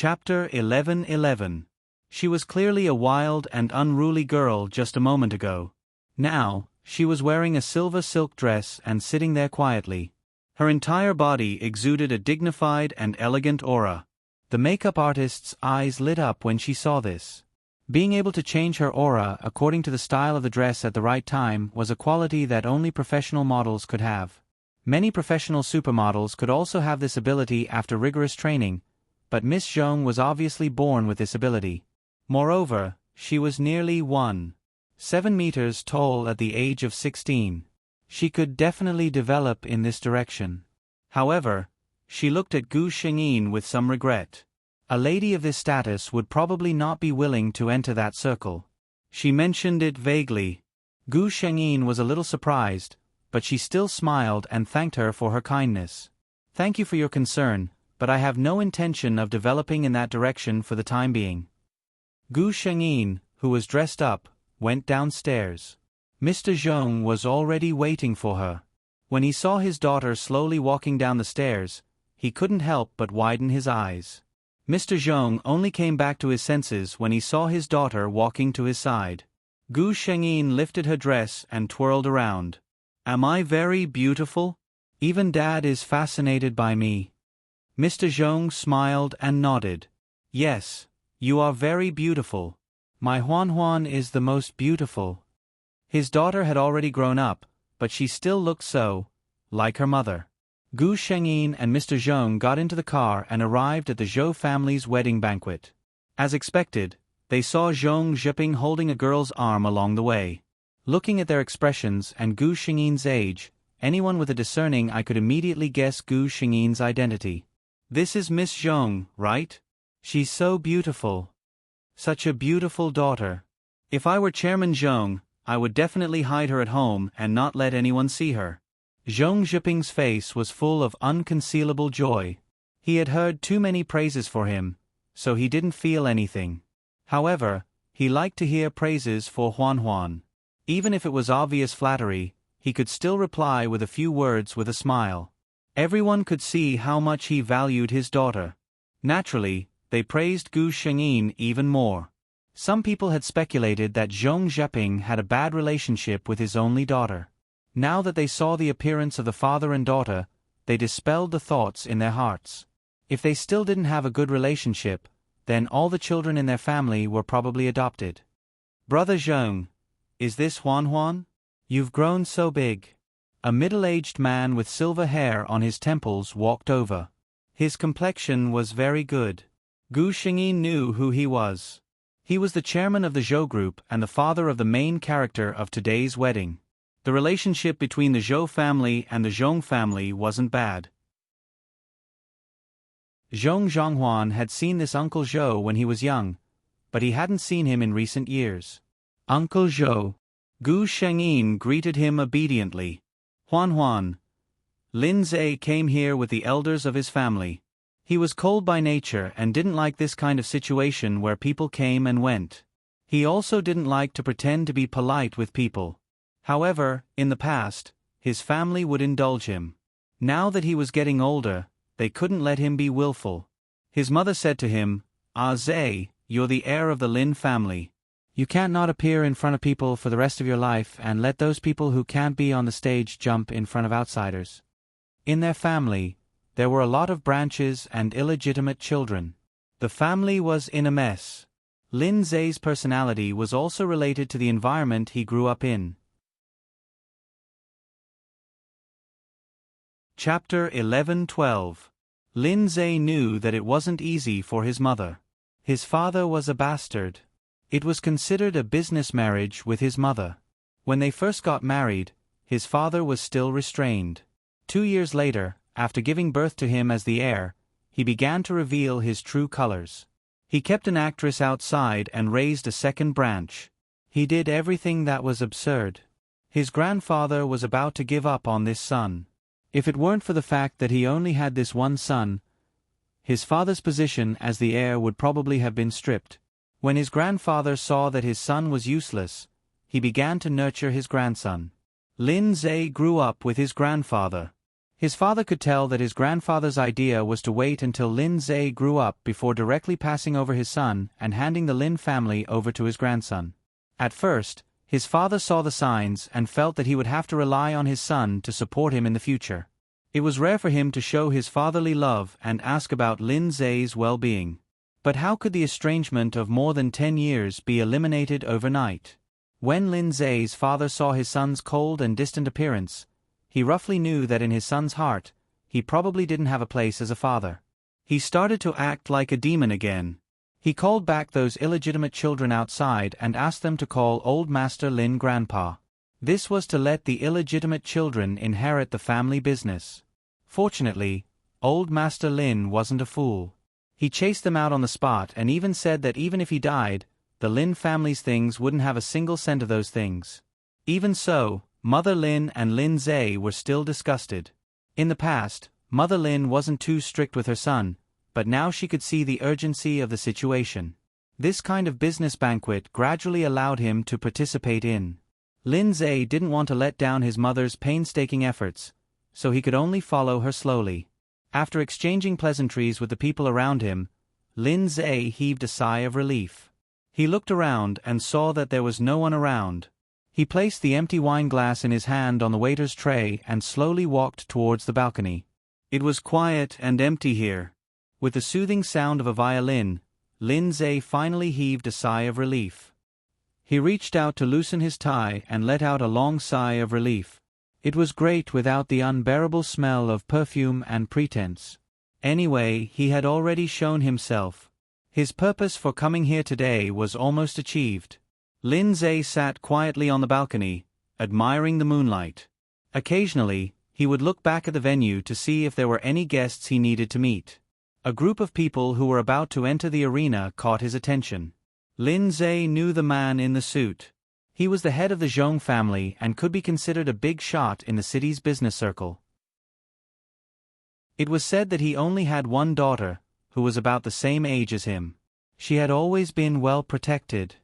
Chapter 11:11. She was clearly a wild and unruly girl just a moment ago. Now, she was wearing a silver silk dress and sitting there quietly. Her entire body exuded a dignified and elegant aura. The makeup artist's eyes lit up when she saw this. Being able to change her aura according to the style of the dress at the right time was a quality that only professional models could have. Many professional supermodels could also have this ability after rigorous training, but Miss Zhong was obviously born with this ability. Moreover, she was nearly 1.7 meters tall at the age of 16. She could definitely develop in this direction. However, she looked at Gu Shengyin with some regret. A lady of this status would probably not be willing to enter that circle. She mentioned it vaguely. Gu Shengyin was a little surprised, but she still smiled and thanked her for her kindness. "Thank you for your concern, but I have no intention of developing in that direction for the time being." Gu Shengyin, who was dressed up, went downstairs. Mr. Zhong was already waiting for her. When he saw his daughter slowly walking down the stairs, he couldn't help but widen his eyes. Mr. Zhong only came back to his senses when he saw his daughter walking to his side. Gu Shengyin lifted her dress and twirled around. "Am I very beautiful? Even Dad is fascinated by me." Mr. Zhong smiled and nodded. "Yes, you are very beautiful. My Huan is the most beautiful." His daughter had already grown up, but she still looked so, like her mother. Gu Shengyin and Mr. Zhong got into the car and arrived at the Zhou family's wedding banquet. As expected, they saw Zhong Zhiping holding a girl's arm along the way. Looking at their expressions and Gu Shengyin's age, anyone with a discerning eye could immediately guess Gu Shengyin's identity. "This is Miss Zhong, right? She's so beautiful. Such a beautiful daughter. If I were Chairman Zhong, I would definitely hide her at home and not let anyone see her." Zhong Zhiping's face was full of unconcealable joy. He had heard too many praises for him, so he didn't feel anything. However, he liked to hear praises for Huan. Even if it was obvious flattery, he could still reply with a few words with a smile. Everyone could see how much he valued his daughter. Naturally, they praised Gu Shengyin even more. Some people had speculated that Zhong Zhiping had a bad relationship with his only daughter. Now that they saw the appearance of the father and daughter, they dispelled the thoughts in their hearts. If they still didn't have a good relationship, then all the children in their family were probably adopted. "Brother Zhong, is this Huan? You've grown so big." A middle-aged man with silver hair on his temples walked over. His complexion was very good. Gu Shengyin knew who he was. He was the chairman of the Zhou group and the father of the main character of today's wedding. The relationship between the Zhou family and the Zhong family wasn't bad. Zhong Zhonghuan had seen this Uncle Zhou when he was young, but he hadn't seen him in recent years. "Uncle Zhou." Gu Shengyin greeted him obediently. "Huan, Lin Zhe came here with the elders of his family. He was cold by nature and didn't like this kind of situation where people came and went. He also didn't like to pretend to be polite with people. However, in the past, his family would indulge him. Now that he was getting older, they couldn't let him be willful. His mother said to him, Zhe, you're the heir of the Lin family. You can't not appear in front of people for the rest of your life and let those people who can't be on the stage jump in front of outsiders." In their family, there were a lot of branches and illegitimate children. The family was in a mess. Lin Zhe's personality was also related to the environment he grew up in. Chapter 11:12. Lin Zhe knew that it wasn't easy for his mother. His father was a bastard. It was considered a business marriage with his mother. When they first got married, his father was still restrained. 2 years later, after giving birth to him as the heir, he began to reveal his true colors. He kept an actress outside and raised a second branch. He did everything that was absurd. His grandfather was about to give up on this son. If it weren't for the fact that he only had this one son, his father's position as the heir would probably have been stripped. When his grandfather saw that his son was useless, he began to nurture his grandson. Lin Zhe grew up with his grandfather. His father could tell that his grandfather's idea was to wait until Lin Zhe grew up before directly passing over his son and handing the Lin family over to his grandson. At first, his father saw the signs and felt that he would have to rely on his son to support him in the future. It was rare for him to show his fatherly love and ask about Lin Zhe's well-being. But how could the estrangement of more than 10 years be eliminated overnight? When Lin Zhe's father saw his son's cold and distant appearance, he roughly knew that in his son's heart, he probably didn't have a place as a father. He started to act like a demon again. He called back those illegitimate children outside and asked them to call old Master Lin Grandpa. This was to let the illegitimate children inherit the family business. Fortunately, old Master Lin wasn't a fool. He chased them out on the spot and even said that even if he died, the Lin family's things wouldn't have a single cent of those things. Even so, Mother Lin and Lin Zhe were still disgusted. In the past, Mother Lin wasn't too strict with her son, but now she could see the urgency of the situation. This kind of business banquet gradually allowed him to participate in. Lin Zhe didn't want to let down his mother's painstaking efforts, so he could only follow her slowly. After exchanging pleasantries with the people around him, Lin Zhe heaved a sigh of relief. He looked around and saw that there was no one around. He placed the empty wine glass in his hand on the waiter's tray and slowly walked towards the balcony. It was quiet and empty here. With the soothing sound of a violin, Lin Zhe finally heaved a sigh of relief. He reached out to loosen his tie and let out a long sigh of relief. It was great without the unbearable smell of perfume and pretense. Anyway, he had already shown himself. His purpose for coming here today was almost achieved. Lin Zhe sat quietly on the balcony, admiring the moonlight. Occasionally, he would look back at the venue to see if there were any guests he needed to meet. A group of people who were about to enter the arena caught his attention. Lin Zhe knew the man in the suit. He was the head of the Zhong family and could be considered a big shot in the city's business circle. It was said that he only had one daughter, who was about the same age as him. She had always been well protected.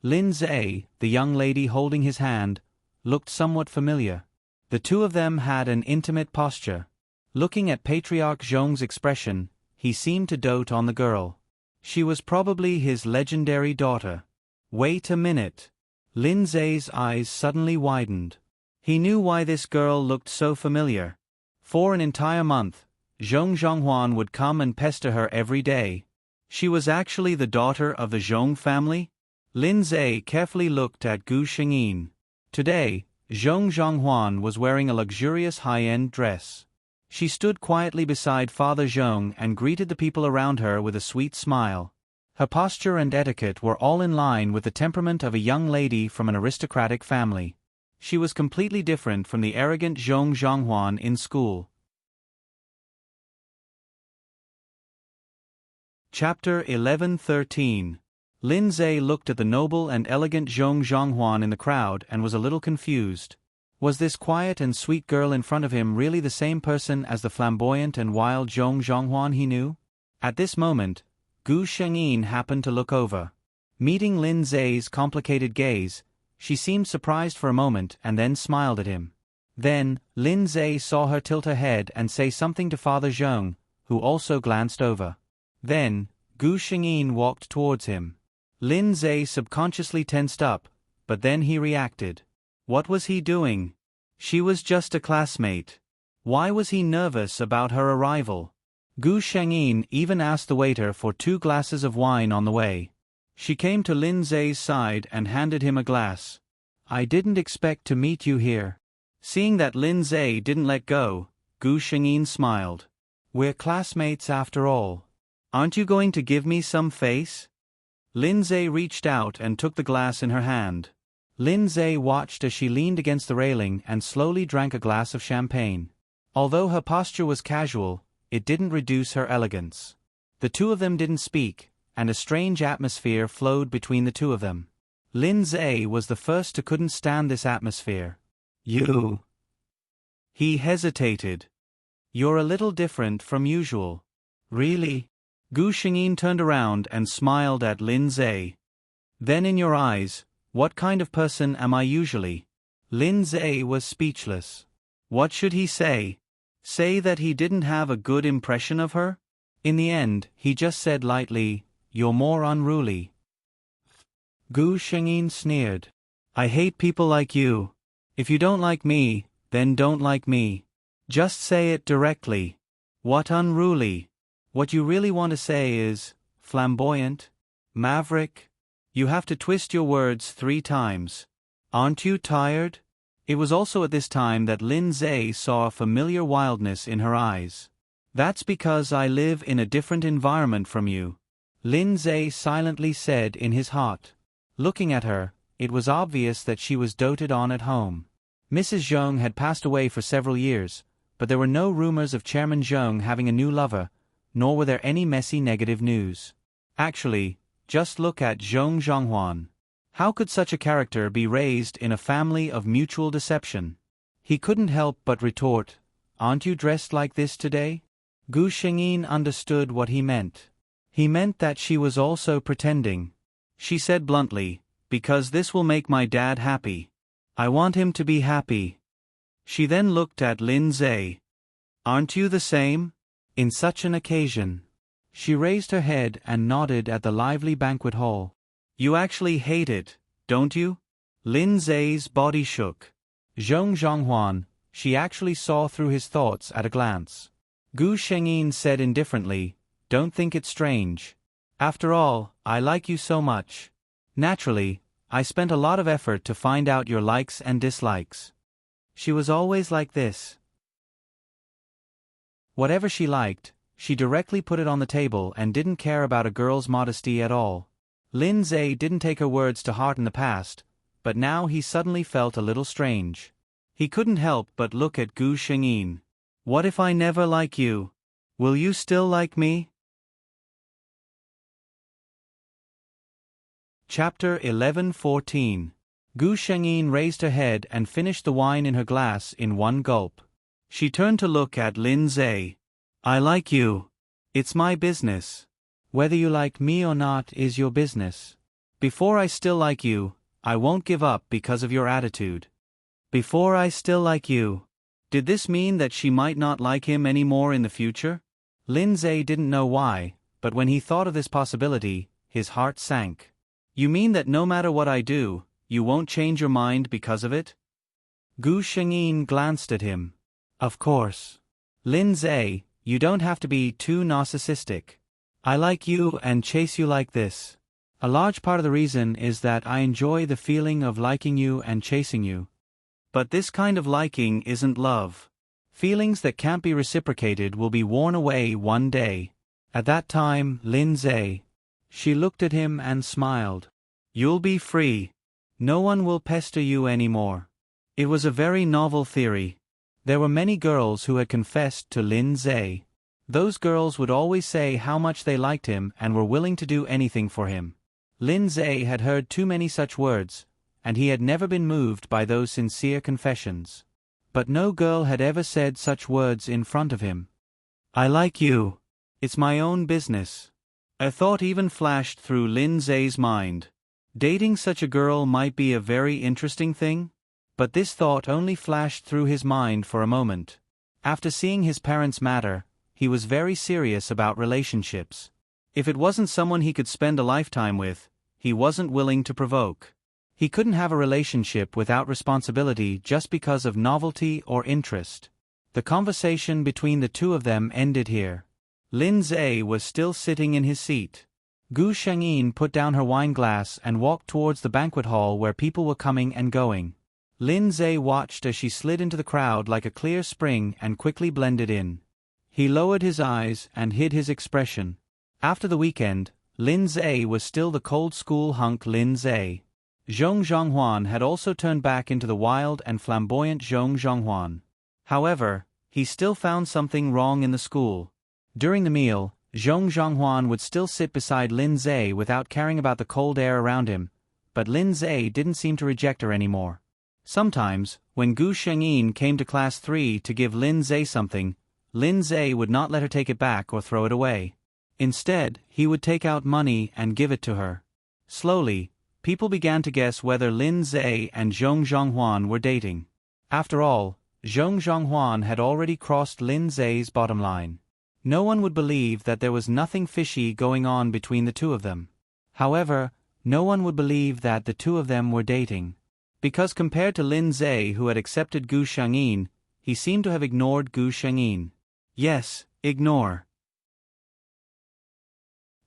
Lin Zhe, the young lady holding his hand, looked somewhat familiar. The two of them had an intimate posture. Looking at Patriarch Zhong's expression, he seemed to dote on the girl. She was probably his legendary daughter. Wait a minute. Lin Zhe's eyes suddenly widened. He knew why this girl looked so familiar. For an entire month, Zhong Zhonghuan would come and pester her every day. She was actually the daughter of the Zhong family? Lin Zhe carefully looked at Gu Shengyin. Today, Zhong Zhonghuan was wearing a luxurious high-end dress. She stood quietly beside Father Zhong and greeted the people around her with a sweet smile. Her posture and etiquette were all in line with the temperament of a young lady from an aristocratic family. She was completely different from the arrogant Zhong Zhonghuan in school. Chapter 11-13. Lin Zhe looked at the noble and elegant Zhong Zhonghuan in the crowd and was a little confused. Was this quiet and sweet girl in front of him really the same person as the flamboyant and wild Zhong Zhonghuan he knew? At this moment, Gu Shengyin happened to look over. Meeting Lin Zhe's complicated gaze, she seemed surprised for a moment and then smiled at him. Then, Lin Zhe saw her tilt her head and say something to Father Zhong, who also glanced over. Then, Gu Shengyin walked towards him. Lin Zhe subconsciously tensed up, but then he reacted. What was he doing? She was just a classmate. Why was he nervous about her arrival? Gu Shengyin even asked the waiter for 2 glasses of wine on the way. She came to Lin Zhe's side and handed him a glass. I didn't expect to meet you here. Seeing that Lin Zhe didn't let go, Gu Shengyin smiled. We're classmates after all. Aren't you going to give me some face? Lin Zhe reached out and took the glass in her hand. Lin Zhe watched as she leaned against the railing and slowly drank a glass of champagne. Although her posture was casual, it didn't reduce her elegance. The two of them didn't speak, and a strange atmosphere flowed between the two of them. Lin Zhe was the first to couldn't stand this atmosphere. You. He hesitated. You're a little different from usual. Really? Gu Shengyin turned around and smiled at Lin Zhe. Then in your eyes, what kind of person am I usually? Lin Zhe was speechless. What should he say? Say that he didn't have a good impression of her? In the end, he just said lightly, "You're more unruly." Gu Shengyin sneered. "I hate people like you. If you don't like me, then don't like me. Just say it directly. What unruly? What you really want to say is, flamboyant? Maverick? You have to twist your words 3 times. Aren't you tired?" It was also at this time that Lin Zhe saw a familiar wildness in her eyes. "That's because I live in a different environment from you," Lin Zhe silently said in his heart. Looking at her, it was obvious that she was doted on at home. Mrs. Zheng had passed away for several years, but there were no rumors of Chairman Zheng having a new lover, nor were there any messy negative news. Actually, just look at Zheng Zhonghuan. How could such a character be raised in a family of mutual deception? He couldn't help but retort, "Aren't you dressed like this today?" Gu Shengyin understood what he meant. He meant that she was also pretending. She said bluntly, "Because this will make my dad happy. I want him to be happy." She then looked at Lin Zhe. "Aren't you the same? In such an occasion." She raised her head and nodded at the lively banquet hall. "You actually hate it, don't you?" Lin Zhe's body shook. Zheng Zhonghuan, she actually saw through his thoughts at a glance. Gu Shengyin said indifferently, "Don't think it strange. After all, I like you so much. Naturally, I spent a lot of effort to find out your likes and dislikes. She was always like this. Whatever she liked, she directly put it on the table and didn't care about a girl's modesty at all." Lin Zhe didn't take her words to heart in the past, but now he suddenly felt a little strange. He couldn't help but look at Gu Shengyin. "What if I never like you? Will you still like me?" Chapter 11:14. Gu Shengyin raised her head and finished the wine in her glass in one gulp. She turned to look at Lin Zhe. "I like you. It's my business. Whether you like me or not is your business. Before I still like you, I won't give up because of your attitude." Before I still like you. Did this mean that she might not like him any more in the future? Lin Zhe didn't know why, but when he thought of this possibility, his heart sank. "You mean that no matter what I do, you won't change your mind because of it?" Gu Shengyin glanced at him. "Of course. Lin Zhe, you don't have to be too narcissistic. I like you and chase you like this. A large part of the reason is that I enjoy the feeling of liking you and chasing you. But this kind of liking isn't love. Feelings that can't be reciprocated will be worn away one day. At that time, Lin Zhe." She looked at him and smiled. "You'll be free. No one will pester you anymore." It was a very novel theory. There were many girls who had confessed to Lin Zhe. Those girls would always say how much they liked him and were willing to do anything for him. Lin Zhe had heard too many such words, and he had never been moved by those sincere confessions. But no girl had ever said such words in front of him. "I like you. It's my own business." A thought even flashed through Lin Zhe's mind. Dating such a girl might be a very interesting thing? But this thought only flashed through his mind for a moment. After seeing his parents matter, he was very serious about relationships. If it wasn't someone he could spend a lifetime with, he wasn't willing to provoke. He couldn't have a relationship without responsibility just because of novelty or interest. The conversation between the two of them ended here. Lin Zhe was still sitting in his seat. Gu Shengyin put down her wine glass and walked towards the banquet hall where people were coming and going. Lin Zhe watched as she slid into the crowd like a clear spring and quickly blended in. He lowered his eyes and hid his expression. After the weekend, Lin Zhe was still the cold school hunk Lin Zhe. Zheng Zhonghuan had also turned back into the wild and flamboyant Zheng Zhonghuan. However, he still found something wrong in the school. During the meal, Zheng Zhonghuan would still sit beside Lin Zhe without caring about the cold air around him, but Lin Zhe didn't seem to reject her anymore. Sometimes, when Gu Shengyin came to class 3 to give Lin Zhe something, Lin Zhe would not let her take it back or throw it away. Instead, he would take out money and give it to her. Slowly, people began to guess whether Lin Zhe and Zheng Zhonghuan were dating. After all, Zhong Zhonghuan had already crossed Lin Zai's bottom line. No one would believe that there was nothing fishy going on between the two of them. However, no one would believe that the two of them were dating. Because compared to Lin Zai, who had accepted Gu Shangyin, he seemed to have ignored Gu Shangyin. Yes, ignore.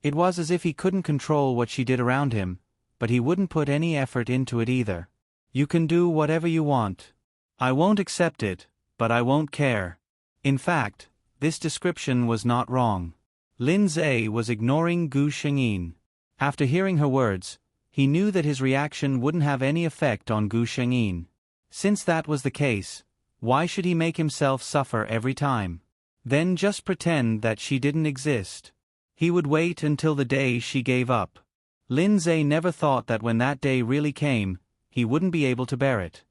It was as if he couldn't control what she did around him, but he wouldn't put any effort into it either. You can do whatever you want. I won't accept it, but I won't care. In fact, this description was not wrong. Lin Zai was ignoring Gu Shangyin. After hearing her words, he knew that his reaction wouldn't have any effect on Gu Shangyin. Since that was the case, why should he make himself suffer every time? Then just pretend that she didn't exist. He would wait until the day she gave up. Lin Zai never thought that when that day really came, he wouldn't be able to bear it.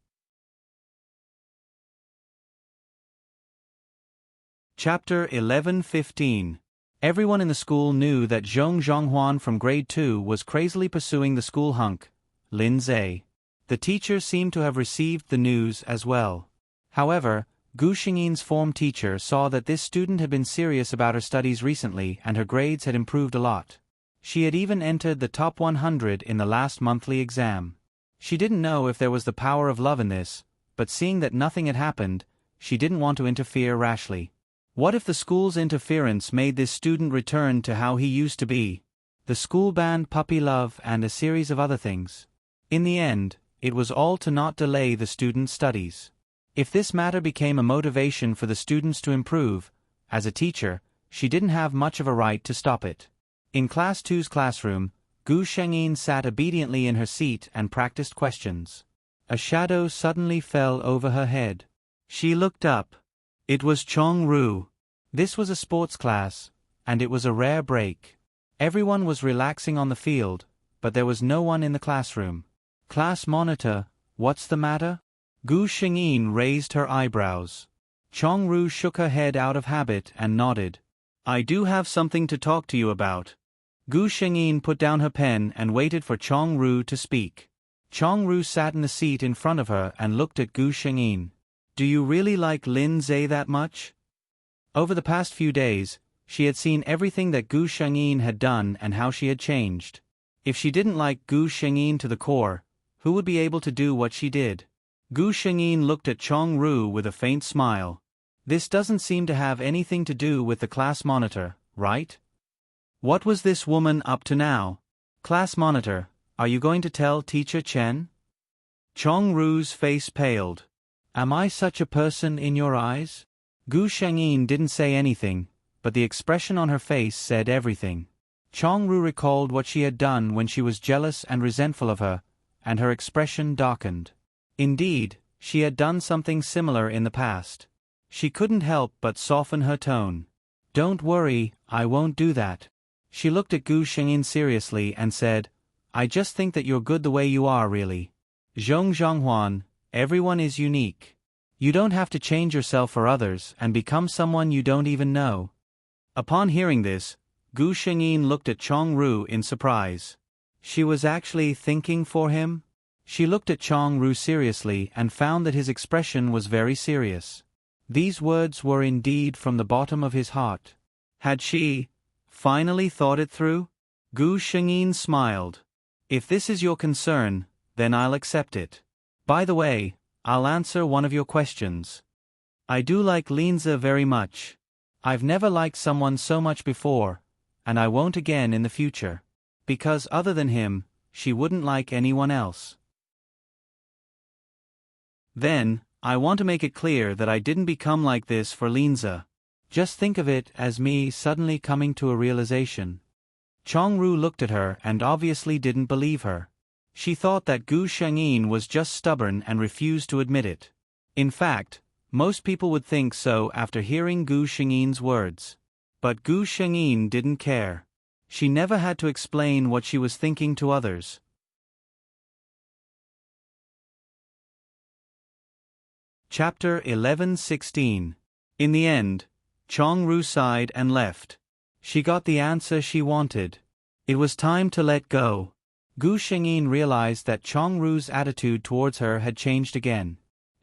Chapter 11:15. Everyone in the school knew that Zhong Zhonghuan from grade 2 was crazily pursuing the school hunk, Lin Zai. The teacher seemed to have received the news as well. However, Gu Xingyin's form teacher saw that this student had been serious about her studies recently and her grades had improved a lot. She had even entered the top 100 in the last monthly exam. She didn't know if there was the power of love in this, but seeing that nothing had happened, she didn't want to interfere rashly. What if the school's interference made this student return to how he used to be? The school banned puppy love and a series of other things. In the end, it was all to not delay the student's studies. If this matter became a motivation for the students to improve, as a teacher, she didn't have much of a right to stop it. In Class 2's classroom, Gu Shengyin sat obediently in her seat and practiced questions. A shadow suddenly fell over her head. She looked up. It was Chong Ru. This was a sports class, and it was a rare break. Everyone was relaxing on the field, but there was no one in the classroom. Class monitor, what's the matter? Gu Shengyin raised her eyebrows. Chong Ru shook her head out of habit and nodded. I do have something to talk to you about. Gu Shengyin put down her pen and waited for Chong Ru to speak. Chong Ru sat in the seat in front of her and looked at Gu Shengyin. Do you really like Lin Zai that much? Over the past few days, she had seen everything that Gu Shengyin had done and how she had changed. If she didn't like Gu Shengyin to the core, who would be able to do what she did? Gu Shengyin looked at Chong Ru with a faint smile. This doesn't seem to have anything to do with the class monitor, right? What was this woman up to now? Class monitor, are you going to tell Teacher Chen? Chong Ru's face paled. Am I such a person in your eyes? Gu Shengyin didn't say anything, but the expression on her face said everything. Chong Ru recalled what she had done when she was jealous and resentful of her, and her expression darkened. Indeed, she had done something similar in the past. She couldn't help but soften her tone. Don't worry, I won't do that. She looked at Gu Shengyin seriously and said, I just think that you're good the way you are really. Zhong Zhonghuan, everyone is unique. You don't have to change yourself for others and become someone you don't even know. Upon hearing this, Gu Shengyin looked at Chong Ru in surprise. She was actually thinking for him? She looked at Chong Ru seriously and found that his expression was very serious. These words were indeed from the bottom of his heart. Had she finally thought it through? Gu Shengyin smiled. If this is your concern, then I'll accept it. By the way, I'll answer one of your questions. I do like Lin Zai very much. I've never liked someone so much before, and I won't again in the future. Because other than him, she wouldn't like anyone else. Then, I want to make it clear that I didn't become like this for Lin Zai. Just think of it as me suddenly coming to a realization. Chong Ru looked at her and obviously didn't believe her. She thought that Gu Shengyin was just stubborn and refused to admit it. In fact, most people would think so after hearing Gu Shengyin's words. But Gu Shengyin didn't care. She never had to explain what she was thinking to others. Chapter 11:16. In the end, Chong Ru sighed and left. She got the answer she wanted. It was time to let go. Gu Shengyin realized that Chong Ru's attitude towards her had changed again.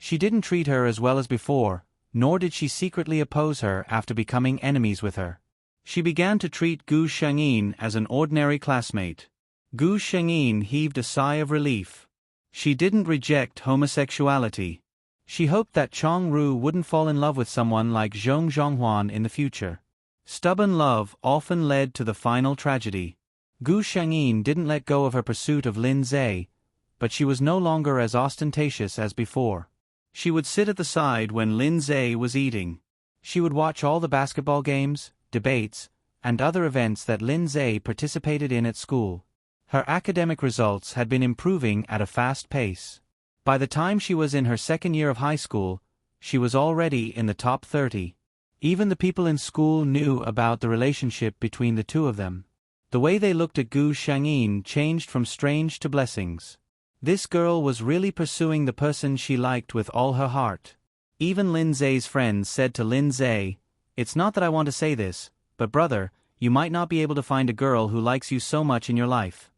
She didn't treat her as well as before, nor did she secretly oppose her after becoming enemies with her. She began to treat Gu Shengyin as an ordinary classmate. Gu Shengyin heaved a sigh of relief. She didn't reject homosexuality. She hoped that Chong Ru wouldn't fall in love with someone like Zhong Zhonghuan in the future. Stubborn love often led to the final tragedy. Gu Shengyin didn't let go of her pursuit of Lin Zhe, but she was no longer as ostentatious as before. She would sit at the side when Lin Zhe was eating. She would watch all the basketball games, debates, and other events that Lin Zhe participated in at school. Her academic results had been improving at a fast pace. By the time she was in her second year of high school, she was already in the top 30. Even the people in school knew about the relationship between the two of them. The way they looked at Gu Shengyin changed from strange to blessings. This girl was really pursuing the person she liked with all her heart. Even Lin Zhe's friends said to Lin Zhe, "It's not that I want to say this, but brother, you might not be able to find a girl who likes you so much in your life."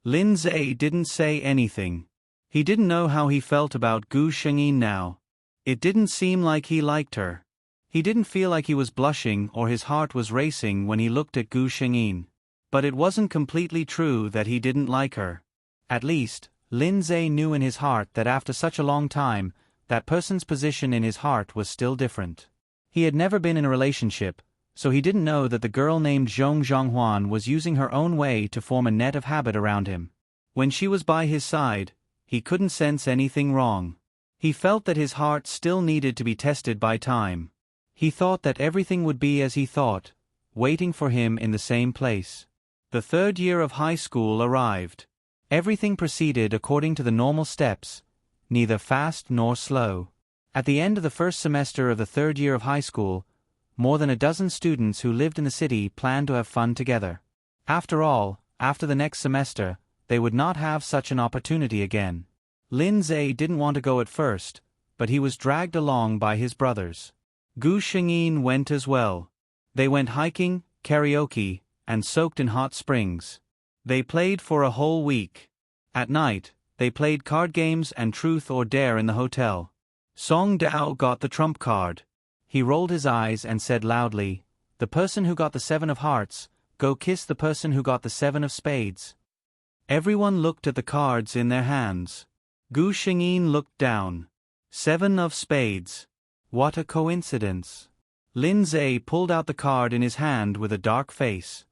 Lin Zhe didn't say anything. He didn't know how he felt about Gu Shengyin now. It didn't seem like he liked her. He didn't feel like he was blushing or his heart was racing when he looked at Gu Shengyin. But it wasn't completely true that he didn't like her. At least, Lin Zhe knew in his heart that after such a long time, that person's position in his heart was still different. He had never been in a relationship, so he didn't know that the girl named Zhong Zhonghuan was using her own way to form a net of habit around him. When she was by his side, he couldn't sense anything wrong. He felt that his heart still needed to be tested by time. He thought that everything would be as he thought, waiting for him in the same place. The third year of high school arrived. Everything proceeded according to the normal steps, neither fast nor slow. At the end of the first semester of the third year of high school, more than a dozen students who lived in the city planned to have fun together. After all, after the next semester, they would not have such an opportunity again. Lin Zhe didn't want to go at first, but he was dragged along by his brothers. Gu Shengyin went as well. They went hiking, karaoke, and soaked in hot springs. They played for a whole week. At night, they played card games and truth or dare in the hotel. Song Dao got the trump card. He rolled his eyes and said loudly, "The person who got the 7 of hearts, go kiss the person who got the 7 of spades." Everyone looked at the cards in their hands. Gu Shengyin looked down. 7 of spades. What a coincidence. Lin Zhe pulled out the card in his hand with a dark face.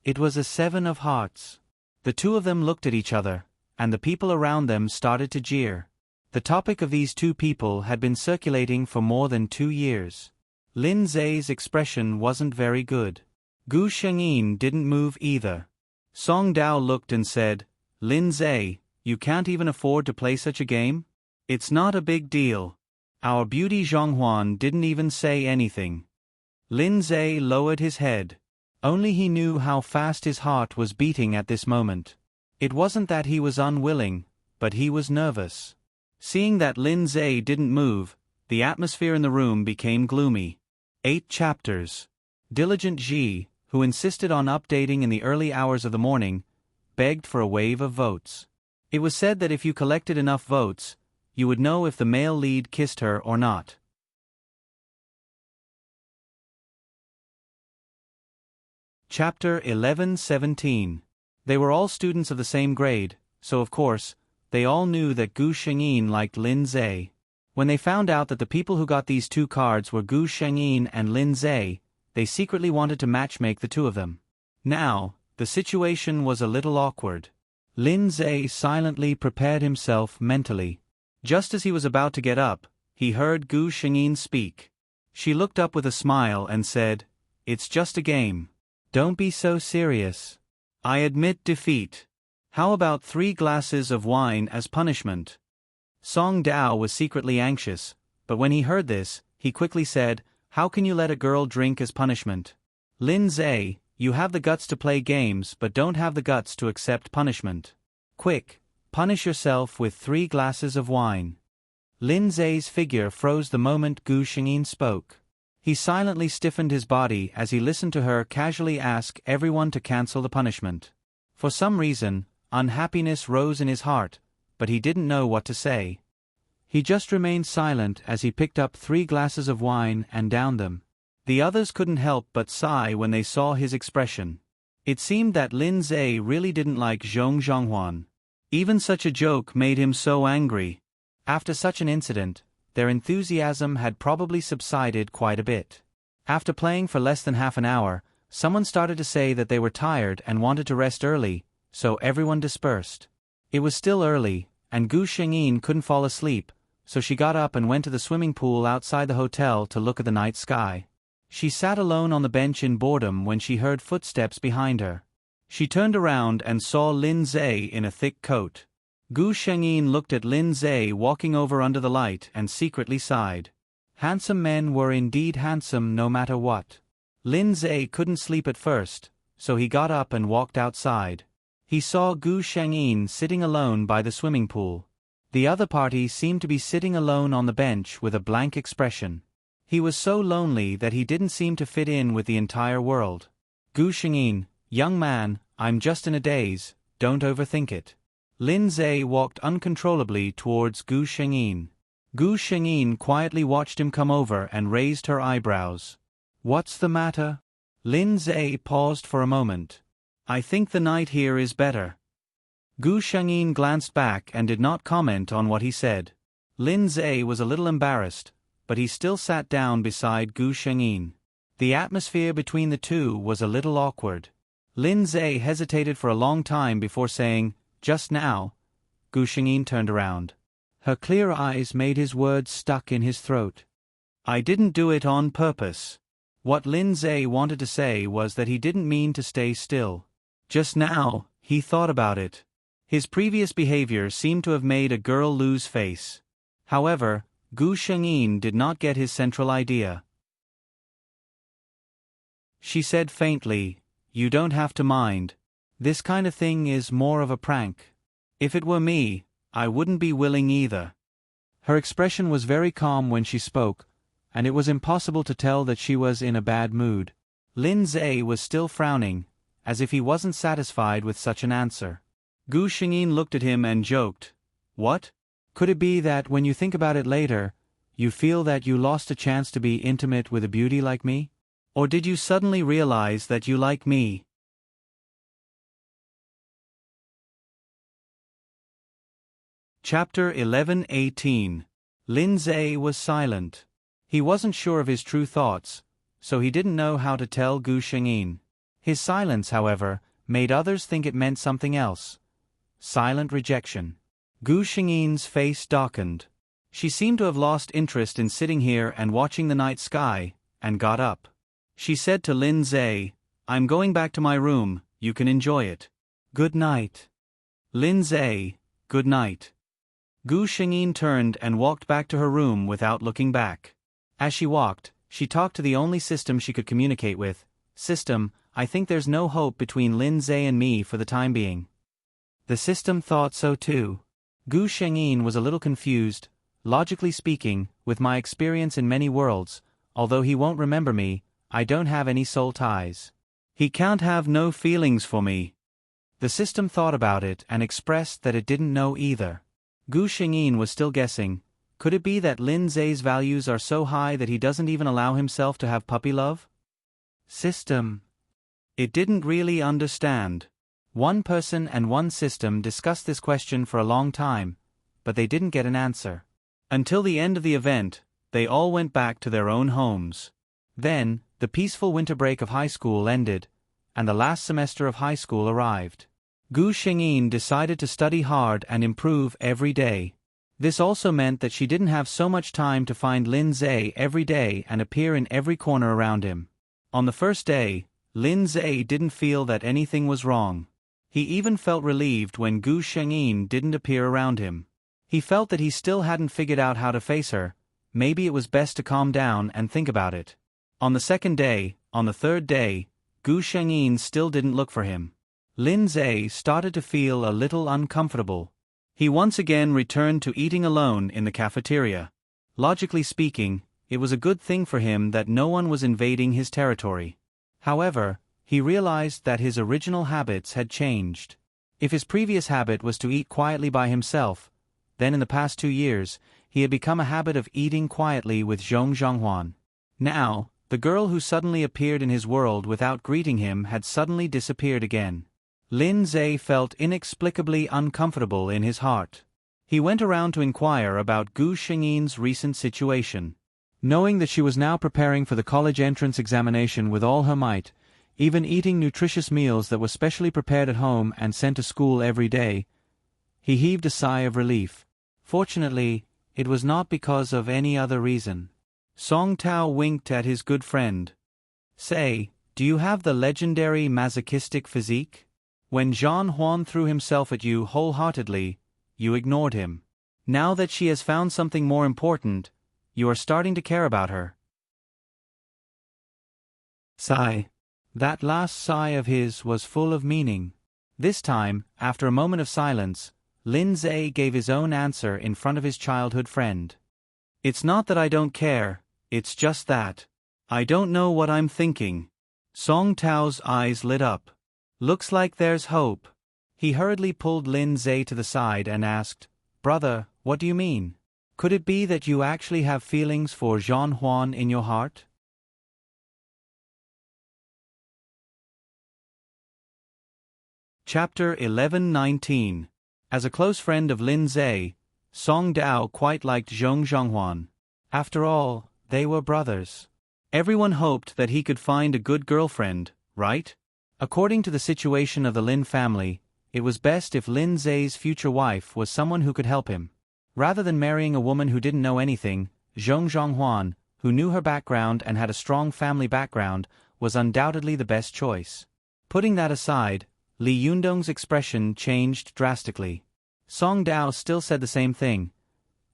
It was a 7 of hearts. The two of them looked at each other, and the people around them started to jeer. The topic of these two people had been circulating for more than 2 years. Lin Zhe's expression wasn't very good. Gu Shengyin didn't move either. Song Dao looked and said, "Lin Zhe, you can't even afford to play such a game? It's not a big deal." Our beauty Zhonghuan didn't even say anything. Lin Zhe lowered his head. Only he knew how fast his heart was beating at this moment. It wasn't that he was unwilling, but he was nervous. Seeing that Lin Zhe didn't move, the atmosphere in the room became gloomy. 8 chapters. Diligent Ji, who insisted on updating in the early hours of the morning, begged for a wave of votes. It was said that if you collected enough votes, you would know if the male lead kissed her or not. Chapter 11-17. They were all students of the same grade, so of course, they all knew that Gu Shengyin liked Lin Zhe. When they found out that the people who got these 2 cards were Gu Shengyin and Lin Zhe, they secretly wanted to matchmake the 2 of them. Now, the situation was a little awkward. Lin Zhe silently prepared himself mentally. Just as he was about to get up, he heard Gu Shengyin speak. She looked up with a smile and said, "It's just a game. Don't be so serious. I admit defeat. How about 3 glasses of wine as punishment?" Song Dao was secretly anxious, but when he heard this, he quickly said, "How can you let a girl drink as punishment? Lin Zhe, you have the guts to play games but don't have the guts to accept punishment. Quick, punish yourself with 3 glasses of wine." Lin Zhe's figure froze the moment Gu Shengyin spoke. He silently stiffened his body as he listened to her casually ask everyone to cancel the punishment. For some reason, unhappiness rose in his heart, but he didn't know what to say. He just remained silent as he picked up 3 glasses of wine and downed them. The others couldn't help but sigh when they saw his expression. It seemed that Lin Zhe really didn't like Zhong Zhonghuan. Even such a joke made him so angry. After such an incident, their enthusiasm had probably subsided quite a bit. After playing for less than half an hour, someone started to say that they were tired and wanted to rest early, so everyone dispersed. It was still early, and Gu Shengyin couldn't fall asleep, so she got up and went to the swimming pool outside the hotel to look at the night sky. She sat alone on the bench in boredom when she heard footsteps behind her. She turned around and saw Lin Zhe in a thick coat. Gu Shengyin looked at Lin Zhe walking over under the light and secretly sighed. Handsome men were indeed handsome no matter what. Lin Zhe couldn't sleep at first, so he got up and walked outside. He saw Gu Shengyin sitting alone by the swimming pool. The other party seemed to be sitting alone on the bench with a blank expression. He was so lonely that he didn't seem to fit in with the entire world. Gu Shengyin, young man, I'm just in a daze, don't overthink it. Lin Zhe walked uncontrollably towards Gu Shengyin. Gu Shengyin quietly watched him come over and raised her eyebrows. What's the matter? Lin Zhe paused for a moment. I think the night here is better. Gu Shengyin glanced back and did not comment on what he said. Lin Zhe was a little embarrassed, but he still sat down beside Gu Shengyin. The atmosphere between the two was a little awkward. Lin Zhe hesitated for a long time before saying, "Just now." Gu Shengyin turned around. Her clear eyes made his words stuck in his throat. I didn't do it on purpose. What Lin Zhe wanted to say was that he didn't mean to stay still. Just now, he thought about it. His previous behavior seemed to have made a girl lose face. However, Gu Shengyin did not get his central idea. She said faintly, "You don't have to mind. This kind of thing is more of a prank. If it were me, I wouldn't be willing either." Her expression was very calm when she spoke, and it was impossible to tell that she was in a bad mood. Lin Zhe was still frowning, as if he wasn't satisfied with such an answer. Gu Shengyin looked at him and joked, "What? Could it be that when you think about it later, you feel that you lost a chance to be intimate with a beauty like me? Or did you suddenly realize that you like me?" Chapter 11:18. Lin Zhe was silent. He wasn't sure of his true thoughts, so he didn't know how to tell Gu Shengyin. His silence, however, made others think it meant something else. Silent rejection. Gu Shengyin's face darkened. She seemed to have lost interest in sitting here and watching the night sky, and got up. She said to Lin Zhe, "I'm going back to my room, you can enjoy it. Good night." Lin Zhe, "Good night." Gu Shengyin turned and walked back to her room without looking back. As she walked, she talked to the only system she could communicate with. "System, I think there's no hope between Lin Zhe and me for the time being." The system thought so too. Gu Shengyin was a little confused. Logically speaking, with my experience in many worlds, although he won't remember me, I don't have any soul ties. He can't have no feelings for me. The system thought about it and expressed that it didn't know either. Gu Shengyin was still guessing. Could it be that Lin Zhe's values are so high that he doesn't even allow himself to have puppy love? System. It didn't really understand. One person and one system discussed this question for a long time, but they didn't get an answer. Until the end of the event, they all went back to their own homes. Then, the peaceful winter break of high school ended, and the last semester of high school arrived. Gu Shengyin decided to study hard and improve every day. This also meant that she didn't have so much time to find Lin Zhe every day and appear in every corner around him. On the first day, Lin Zhe didn't feel that anything was wrong. He even felt relieved when Gu Shengyin didn't appear around him. He felt that he still hadn't figured out how to face her. Maybe it was best to calm down and think about it. On the second day, on the third day, Gu Shengyin still didn't look for him. Lin Zhe started to feel a little uncomfortable. He once again returned to eating alone in the cafeteria. Logically speaking, it was a good thing for him that no one was invading his territory. However, he realized that his original habits had changed. If his previous habit was to eat quietly by himself, then in the past 2 years, he had become a habit of eating quietly with Zhong Zhonghuan. Now, the girl who suddenly appeared in his world without greeting him had suddenly disappeared again. Lin Zhe felt inexplicably uncomfortable in his heart. He went around to inquire about Gu Xingyin's recent situation. Knowing that she was now preparing for the college entrance examination with all her might, even eating nutritious meals that were specially prepared at home and sent to school every day, he heaved a sigh of relief. Fortunately, it was not because of any other reason. Song Tao winked at his good friend. Say, do you have the legendary masochistic physique? When Zhang Huan threw himself at you wholeheartedly, you ignored him. Now that she has found something more important, you are starting to care about her. Sigh. That last sigh of his was full of meaning. This time, after a moment of silence, Lin Zhe gave his own answer in front of his childhood friend. It's not that I don't care, it's just that I don't know what I'm thinking. Song Tao's eyes lit up. Looks like there's hope. He hurriedly pulled Lin Zhe to the side and asked, Brother, what do you mean? Could it be that you actually have feelings for Zhang Huan in your heart? Chapter 11-19. As a close friend of Lin Zhe, Song Dao quite liked Zhong Zhonghuan. After all, they were brothers. Everyone hoped that he could find a good girlfriend, right? According to the situation of the Lin family, it was best if Lin Zhe's future wife was someone who could help him. Rather than marrying a woman who didn't know anything, Zhong Zhonghuan, who knew her background and had a strong family background, was undoubtedly the best choice. Putting that aside, Li Yundong's expression changed drastically. Song Dao still said the same thing.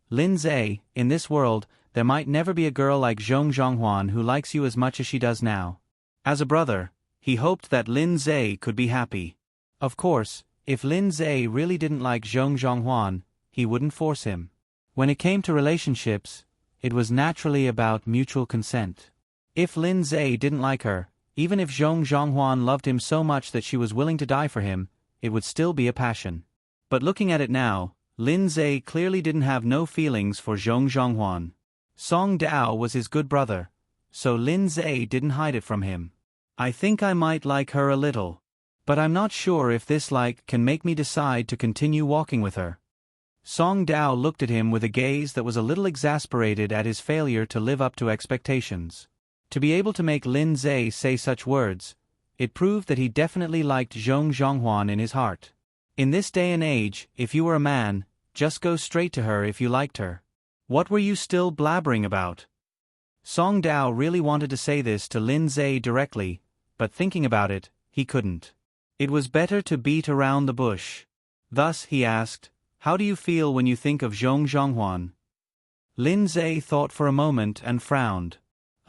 Lin Zhe, in this world, there might never be a girl like Zhong Zhonghuan who likes you as much as she does now. As a brother, he hoped that Lin Zhe could be happy. Of course, if Lin Zhe really didn't like Zhong Zhonghuan, he wouldn't force him. When it came to relationships, it was naturally about mutual consent. If Lin Zhe didn't like her, even if Zhong Zhonghuan loved him so much that she was willing to die for him, it would still be a passion. But looking at it now, Lin Zhe clearly didn't have no feelings for Zhong Zhonghuan. Song Dao was his good brother, so Lin Zhe didn't hide it from him. I think I might like her a little. But I'm not sure if this like can make me decide to continue walking with her. Song Dao looked at him with a gaze that was a little exasperated at his failure to live up to expectations. To be able to make Lin Zhe say such words, it proved that he definitely liked Zhong Zhonghuan in his heart. In this day and age, if you were a man, just go straight to her if you liked her. What were you still blabbering about? Song Dao really wanted to say this to Lin Zhe directly, but thinking about it, he couldn't. It was better to beat around the bush. Thus he asked, How do you feel when you think of Zhong Zhonghuan? Lin Zhe thought for a moment and frowned.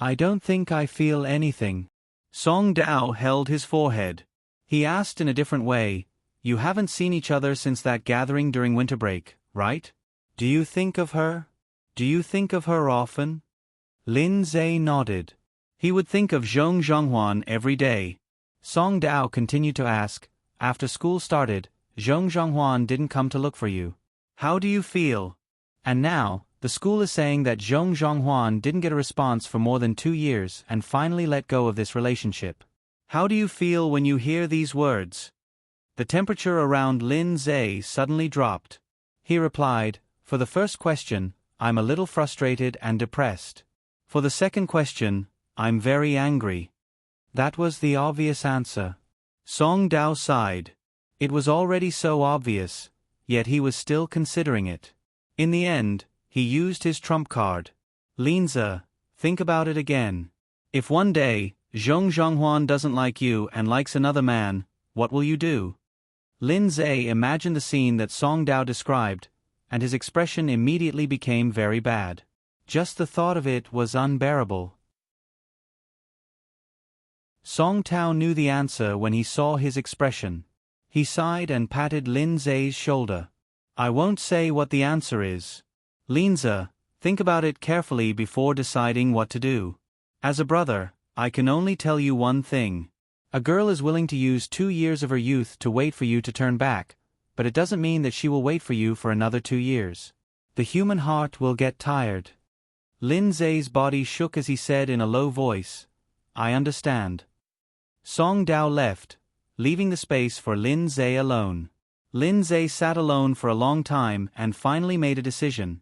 I don't think I feel anything. Song Dao held his forehead. He asked in a different way, You haven't seen each other since that gathering during winter break, right? Do you think of her? Do you think of her often? Lin Zhe nodded. He would think of Zhong Zhonghuan every day. Song Dao continued to ask, After school started, Zhong Zhonghuan didn't come to look for you. How do you feel? And now, the school is saying that Zhong Zhonghuan didn't get a response for more than 2 years and finally let go of this relationship. How do you feel when you hear these words? The temperature around Lin Zhe suddenly dropped. He replied, For the first question, I'm a little frustrated and depressed. For the second question, I'm very angry. That was the obvious answer. Song Dao sighed. It was already so obvious, yet he was still considering it. In the end, he used his trump card. Linza, think about it again. If one day, Zhong Zhonghuan doesn't like you and likes another man, what will you do? Lin Zhe imagined the scene that Song Dao described, and his expression immediately became very bad. Just the thought of it was unbearable. Song Tao knew the answer when he saw his expression. He sighed and patted Lin Zhe's shoulder. I won't say what the answer is. Linza, think about it carefully before deciding what to do. As a brother, I can only tell you one thing. A girl is willing to use 2 years of her youth to wait for you to turn back, but it doesn't mean that she will wait for you for another 2 years. The human heart will get tired. Lin Zhe's body shook as he said in a low voice, I understand. Song Dao left, leaving the space for Lin Zhe alone. Lin Zhe sat alone for a long time and finally made a decision.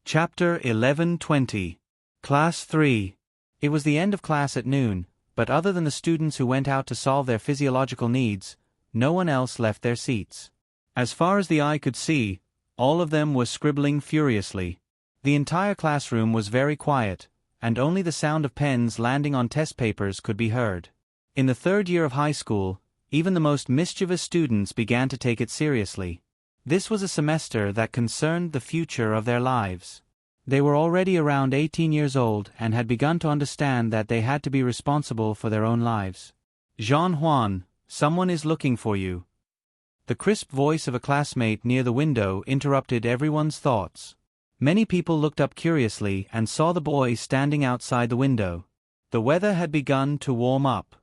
Chapter 11:20. Class 3. It was the end of class at noon, but other than the students who went out to solve their physiological needs, no one else left their seats. As far as the eye could see, all of them were scribbling furiously. The entire classroom was very quiet, and only the sound of pens landing on test papers could be heard. In the 3rd year of high school, even the most mischievous students began to take it seriously. This was a semester that concerned the future of their lives. They were already around 18 years old and had begun to understand that they had to be responsible for their own lives. Jean Juan, someone is looking for you. The crisp voice of a classmate near the window interrupted everyone's thoughts. Many people looked up curiously and saw the boy standing outside the window. The weather had begun to warm up.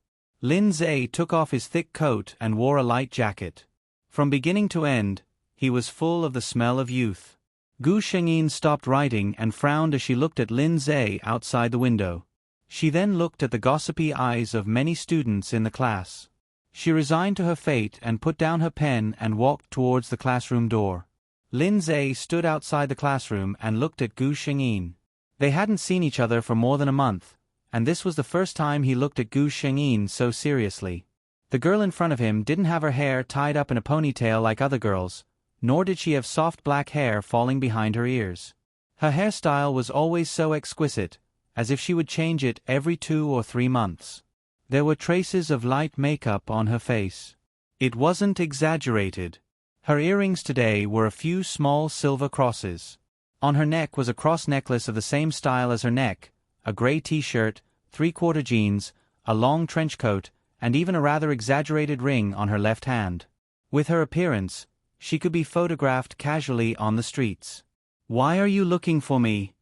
Lin Zhe took off his thick coat and wore a light jacket. From beginning to end, he was full of the smell of youth. Gu Shengyin stopped writing and frowned as she looked at Lin Zhe outside the window. She then looked at the gossipy eyes of many students in the class. She resigned to her fate and put down her pen and walked towards the classroom door. Lin Zhe stood outside the classroom and looked at Gu Shengyin. They hadn't seen each other for more than a month, and this was the first time he looked at Gu Shengyin so seriously. The girl in front of him didn't have her hair tied up in a ponytail like other girls, nor did she have soft black hair falling behind her ears. Her hairstyle was always so exquisite, as if she would change it every 2 or 3 months. There were traces of light makeup on her face. It wasn't exaggerated. Her earrings today were a few small silver crosses. On her neck was a cross necklace of the same style as her neck, a gray t-shirt, 3/4 jeans, a long trench coat, and even a rather exaggerated ring on her left hand. With her appearance, she could be photographed casually on the streets. Why are you looking for me?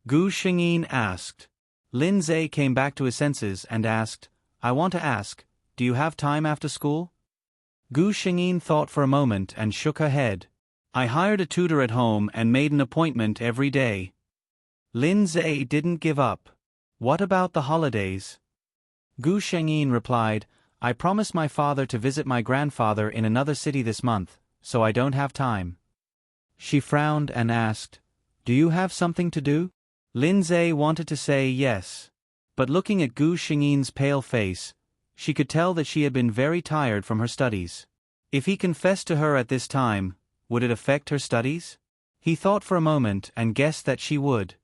Gu Shengyin asked. Lin Zhe came back to his senses and asked, I want to ask, do you have time after school? Gu Shengyin thought for a moment and shook her head. I hired a tutor at home and made an appointment every day. Lin Zhe didn't give up. What about the holidays? Gu Shengyin replied, I promised my father to visit my grandfather in another city this month, so I don't have time. She frowned and asked, do you have something to do? Lin Zhe wanted to say yes. But looking at Gu Shengyin's pale face, she could tell that she had been very tired from her studies. If he confessed to her at this time, would it affect her studies? He thought for a moment and guessed that she would.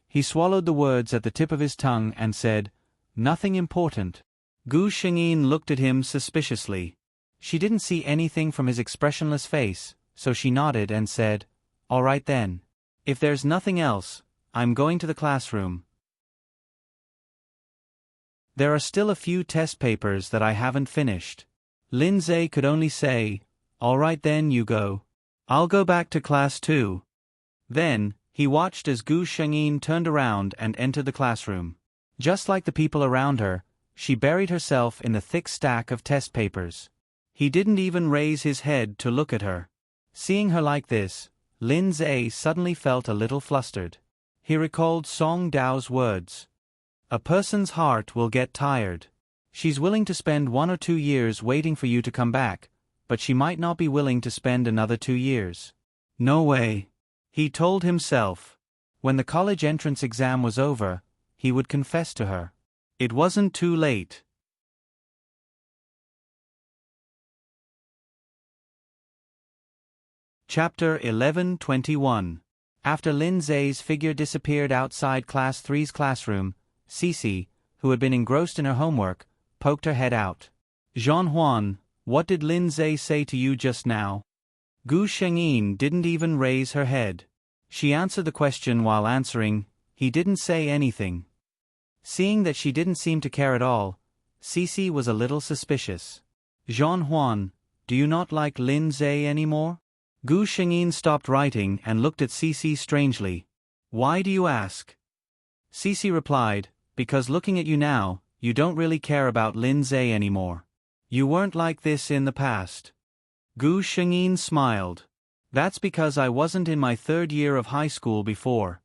He swallowed the words at the tip of his tongue and said, nothing important. Gu Shengyin looked at him suspiciously. She didn't see anything from his expressionless face, so she nodded and said, all right then. If there's nothing else, I'm going to the classroom. There are still a few test papers that I haven't finished. Lin Zhe could only say, all right then you go. I'll go back to class too. Then, he watched as Gu Shengyin turned around and entered the classroom. Just like the people around her, she buried herself in the thick stack of test papers. He didn't even raise his head to look at her. Seeing her like this, Lin Zhe suddenly felt a little flustered. He recalled Song Dao's words. A person's heart will get tired. She's willing to spend 1 or 2 years waiting for you to come back, but she might not be willing to spend another 2 years. No way. He told himself. When the college entrance exam was over, he would confess to her. It wasn't too late. Chapter 11:21. After Lin Zhe's figure disappeared outside Class 3's classroom, Cici, who had been engrossed in her homework, poked her head out. Jean Juan, what did Lin Zhe say to you just now? Gu Shengyin didn't even raise her head. She answered the question while answering, he didn't say anything. Seeing that she didn't seem to care at all, Cici was a little suspicious. Jean Juan, do you not like Lin Zhe anymore? Gu Shengyin stopped writing and looked at Cici strangely. Why do you ask? Cece replied, because looking at you now, you don't really care about Lin Zhe anymore. You weren't like this in the past. Gu Shengyin smiled. That's because I wasn't in my 3rd year of high school before.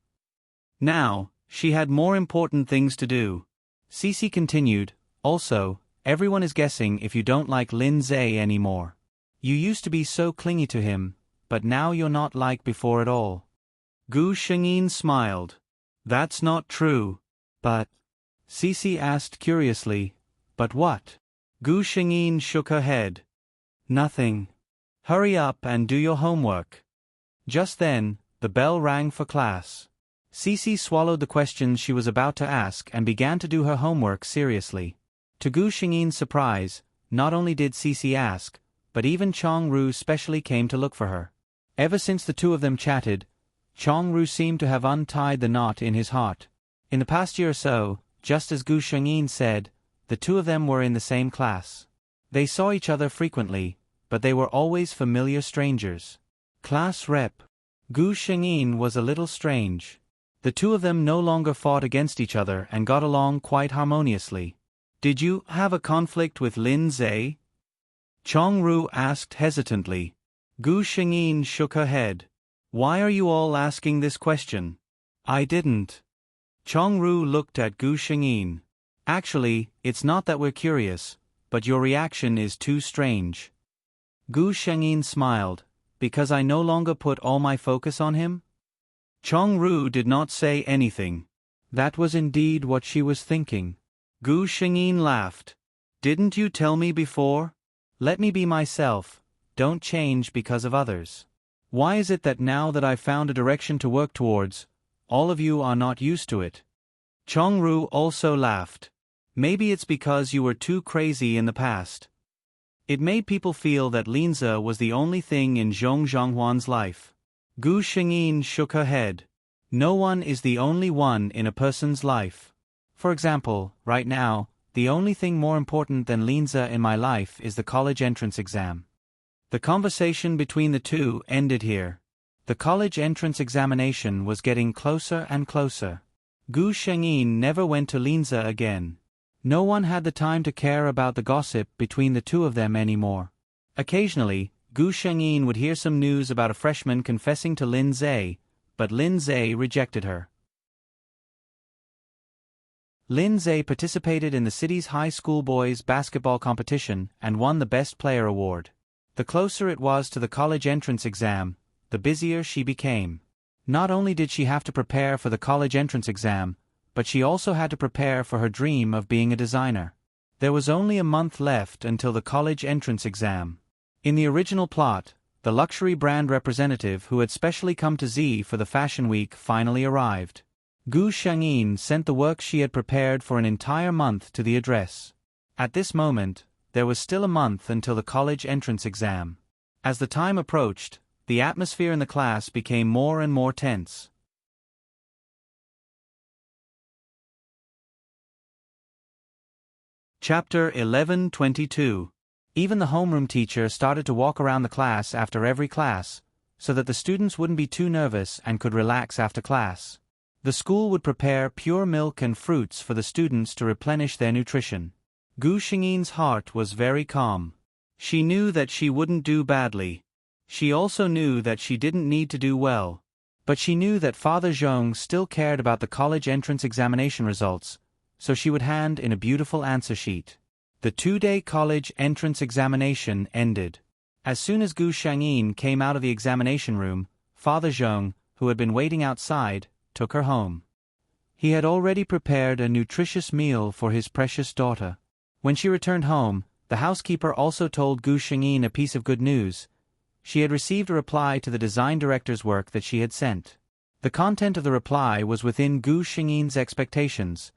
Now, she had more important things to do. Cece continued, also, everyone is guessing if you don't like Lin Zhe anymore. You used to be so clingy to him, but now you're not like before at all. Gu Shengyin smiled. That's not true. But? Cece asked curiously, but what? Gu Shengyin shook her head. Nothing. Hurry up and do your homework. Just then, the bell rang for class. Cece swallowed the questions she was about to ask and began to do her homework seriously. To Gu Shengyin's surprise, not only did Cece ask, but even Chong-ru specially came to look for her. Ever since the two of them chatted, Chong-ru seemed to have untied the knot in his heart. In the past year or so, just as Gu Shengyin said, the two of them were in the same class. They saw each other frequently, but they were always familiar strangers. Class rep. Gu Shengyin was a little strange. The two of them no longer fought against each other and got along quite harmoniously. Did you have a conflict with Lin Zhe? Chong-ru asked hesitantly. Gu Shengyin shook her head. Why are you all asking this question? I didn't. Chong-ru looked at Gu Shengyin. Actually, it's not that we're curious, but your reaction is too strange. Gu Shengyin smiled, because I no longer put all my focus on him? Chong-ru did not say anything. That was indeed what she was thinking. Gu Shengyin laughed. Didn't you tell me before? Let me be myself, don't change because of others. Why is it that now that I've found a direction to work towards, all of you are not used to it? Chong-ru also laughed. Maybe it's because you were too crazy in the past. It made people feel that Lin Zhe was the only thing in Zhong Zhonghuan's life. Gu Shengyin shook her head. No one is the only one in a person's life. For example, right now, the only thing more important than Lin Zhe in my life is the college entrance exam. The conversation between the two ended here. The college entrance examination was getting closer and closer. Gu Shengyin never went to Lin Zhe again. No one had the time to care about the gossip between the two of them anymore. Occasionally, Gu Shengyin would hear some news about a freshman confessing to Lin Zhe, but Lin Zhe rejected her. Lin Zhe participated in the city's high school boys' basketball competition and won the Best Player award. The closer it was to the college entrance exam, the busier she became. Not only did she have to prepare for the college entrance exam, but she also had to prepare for her dream of being a designer. There was only a month left until the college entrance exam. In the original plot, the luxury brand representative who had specially come to Z for the Fashion Week finally arrived. Gu Shengyin sent the work she had prepared for an entire month to the address. At this moment, there was still a month until the college entrance exam. As the time approached, the atmosphere in the class became more and more tense. Chapter 11:22. Even the homeroom teacher started to walk around the class after every class, so that the students wouldn't be too nervous and could relax after class. The school would prepare pure milk and fruits for the students to replenish their nutrition. Gu Shengyin's heart was very calm. She knew that she wouldn't do badly. She also knew that she didn't need to do well. But she knew that Father Zhong still cared about the college entrance examination results, so she would hand in a beautiful answer sheet. The 2-day college entrance examination ended. As soon as Gu Shengyin came out of the examination room, Father Zhong, who had been waiting outside, took her home. He had already prepared a nutritious meal for his precious daughter. When she returned home, the housekeeper also told Gu Shengyin a piece of good news. She had received a reply to the design director's work that she had sent. The content of the reply was within Gu Shengyin's expectations.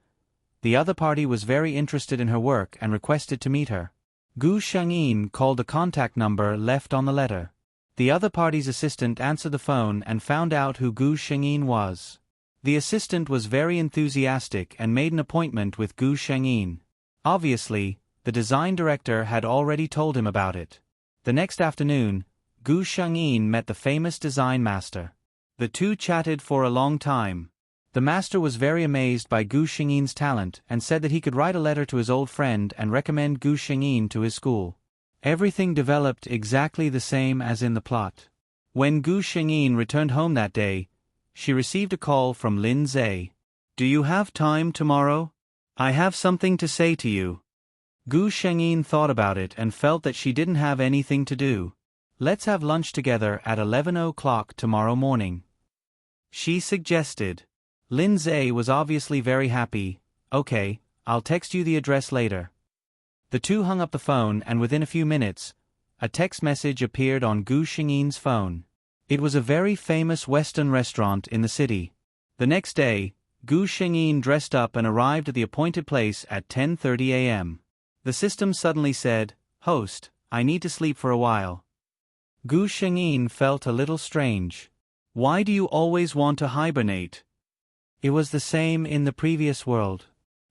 The other party was very interested in her work and requested to meet her. Gu Shengyin called the contact number left on the letter. The other party's assistant answered the phone and found out who Gu Shengyin was. The assistant was very enthusiastic and made an appointment with Gu Shengyin. Obviously, the design director had already told him about it. The next afternoon, Gu Shengyin met the famous design master. The two chatted for a long time. The master was very amazed by Gu Xingyin's talent and said that he could write a letter to his old friend and recommend Gu Xingyin to his school. Everything developed exactly the same as in the plot. When Gu Xingyin returned home that day, she received a call from Lin Zhe. "Do you have time tomorrow? I have something to say to you." Gu Shengyin thought about it and felt that she didn't have anything to do. "Let's have lunch together at 11 o'clock tomorrow morning," she suggested. Lin Zhe was obviously very happy. "Okay, I'll text you the address later." The two hung up the phone and within a few minutes, a text message appeared on Gu Xingyin's phone. It was a very famous Western restaurant in the city. The next day, Gu Xingyin dressed up and arrived at the appointed place at 10:30 a.m. The system suddenly said, "Host, I need to sleep for a while." Gu Xingyin felt a little strange. "Why do you always want to hibernate?" It was the same in the previous world.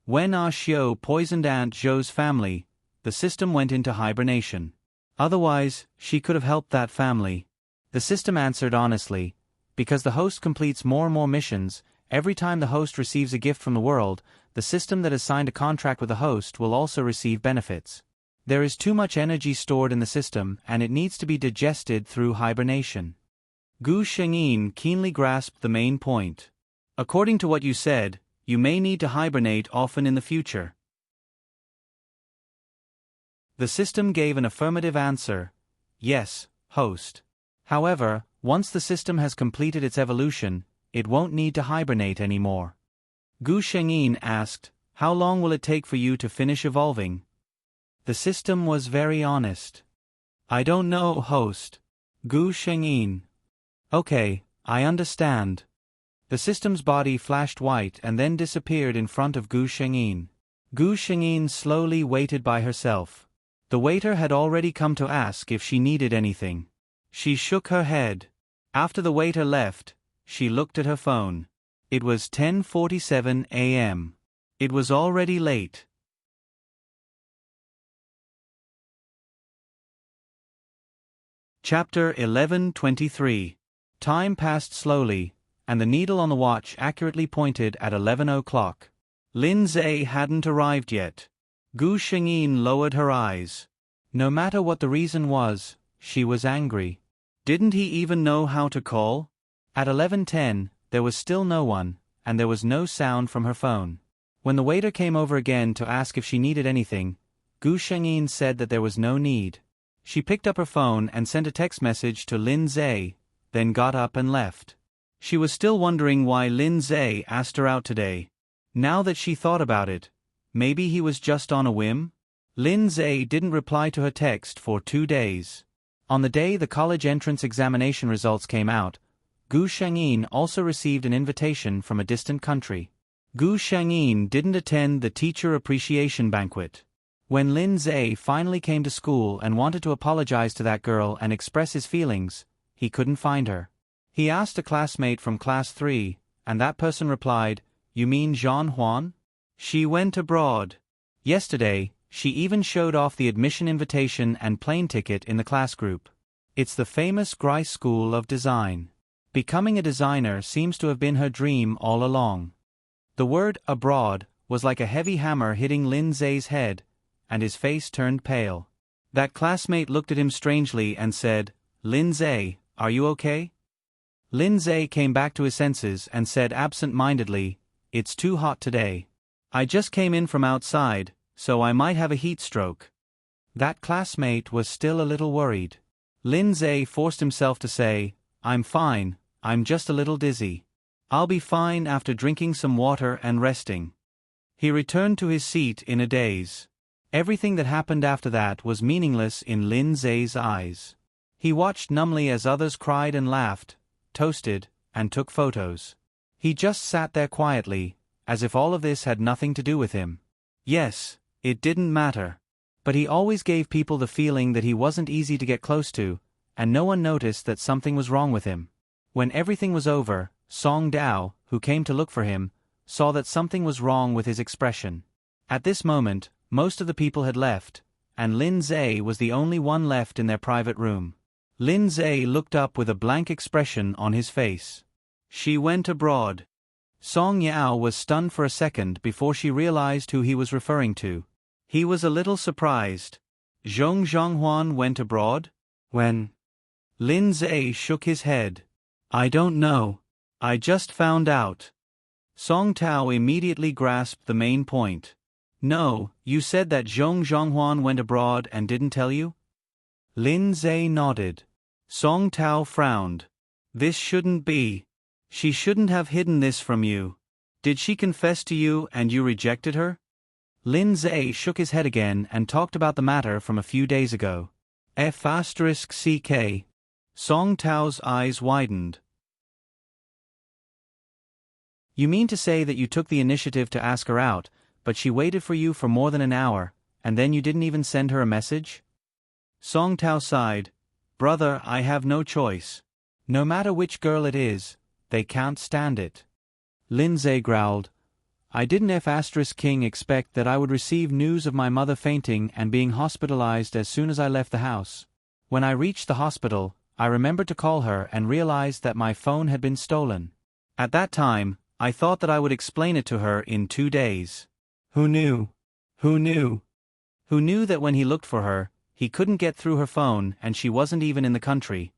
When Ah Xiu poisoned Aunt Zhou's family, the system went into hibernation. Otherwise, she could have helped that family. The system answered honestly, "Because the host completes more and more missions, every time the host receives a gift from the world, the system that has signed a contract with the host will also receive benefits. There is too much energy stored in the system and it needs to be digested through hibernation." Gu Shengyin keenly grasped the main point. "According to what you said, you may need to hibernate often in the future." The system gave an affirmative answer. "Yes, host. However, once the system has completed its evolution, it won't need to hibernate anymore." Gu Shengyin asked, "How long will it take for you to finish evolving?" The system was very honest. "I don't know, host." Gu Shengyin. "Okay, I understand." The system's body flashed white and then disappeared in front of Gu Shengyin. Gu Shengyin slowly waited by herself. The waiter had already come to ask if she needed anything. She shook her head. After the waiter left, she looked at her phone. It was 10:47 a.m. It was already late. Chapter 11:23. Time passed slowly, and the needle on the watch accurately pointed at 11 o'clock. Lin Zhe hadn't arrived yet. Gu Shengyin lowered her eyes. No matter what the reason was, she was angry. Didn't he even know how to call? At 11:10, there was still no one, and there was no sound from her phone. When the waiter came over again to ask if she needed anything, Gu Shengyin said that there was no need. She picked up her phone and sent a text message to Lin Zhe, then got up and left. She was still wondering why Lin Zhe asked her out today. Now that she thought about it, maybe he was just on a whim? Lin Zhe didn't reply to her text for 2 days. On the day the college entrance examination results came out, Gu Shengyin also received an invitation from a distant country. Gu Shengyin didn't attend the teacher appreciation banquet. When Lin Zhe finally came to school and wanted to apologize to that girl and express his feelings, he couldn't find her. He asked a classmate from class 3, and that person replied, "You mean Jean Huan? She went abroad. Yesterday, she even showed off the admission invitation and plane ticket in the class group. It's the famous Grice School of Design. Becoming a designer seems to have been her dream all along." The word abroad was like a heavy hammer hitting Lin Zhe's head, and his face turned pale. That classmate looked at him strangely and said, "Lin Zhe, are you okay?" Lin Zhe came back to his senses and said absent-mindedly, "It's too hot today. I just came in from outside, so I might have a heat stroke." That classmate was still a little worried. Lin Zhe forced himself to say, "I'm fine, I'm just a little dizzy. I'll be fine after drinking some water and resting." He returned to his seat in a daze. Everything that happened after that was meaningless in Lin Zhe's eyes. He watched numbly as others cried and laughed, toasted, and took photos. He just sat there quietly, as if all of this had nothing to do with him. Yes, it didn't matter. But he always gave people the feeling that he wasn't easy to get close to, and no one noticed that something was wrong with him. When everything was over, Song Dao, who came to look for him, saw that something was wrong with his expression. At this moment, most of the people had left, and Lin Zhe was the only one left in their private room. Lin Zhe looked up with a blank expression on his face. "She went abroad," Song Yao was stunned for a second before she realized who he was referring to. He was a little surprised. Zhong Zhonghuan went abroad? When? Lin Zhe shook his head. I don't know. I just found out. Song Tao immediately grasped the main point. No, you said that Zhong Zhonghuan went abroad and didn't tell you? Lin Zhe nodded. Song Tao frowned. This shouldn't be. She shouldn't have hidden this from you. Did she confess to you and you rejected her? Lin Zhe shook his head again and talked about the matter from a few days ago. F***ck. Song Tao's eyes widened. You mean to say that you took the initiative to ask her out, but she waited for you for more than an hour, and then you didn't even send her a message? Song Tao sighed. Brother, I have no choice. No matter which girl it is, they can't stand it. Lin Zhe growled. I didn't F***king expect that I would receive news of my mother fainting and being hospitalized as soon as I left the house. When I reached the hospital, I remembered to call her and realized that my phone had been stolen. At that time, I thought that I would explain it to her in 2 days. Who knew? Who knew? Who knew that when he looked for her, he couldn't get through her phone and she wasn't even in the country.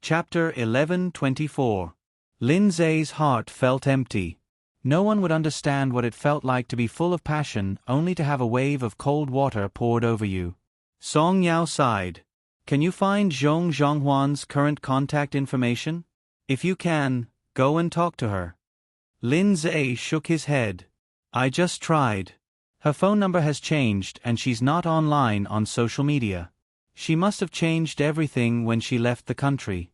Chapter 11:24. Lin Zhe's heart felt empty. No one would understand what it felt like to be full of passion only to have a wave of cold water poured over you. Song Yao sighed. Can you find Zhong Zhonghuan's current contact information? If you can, go and talk to her. Lin Zhe shook his head. I just tried. Her phone number has changed and she's not online on social media. She must have changed everything when she left the country.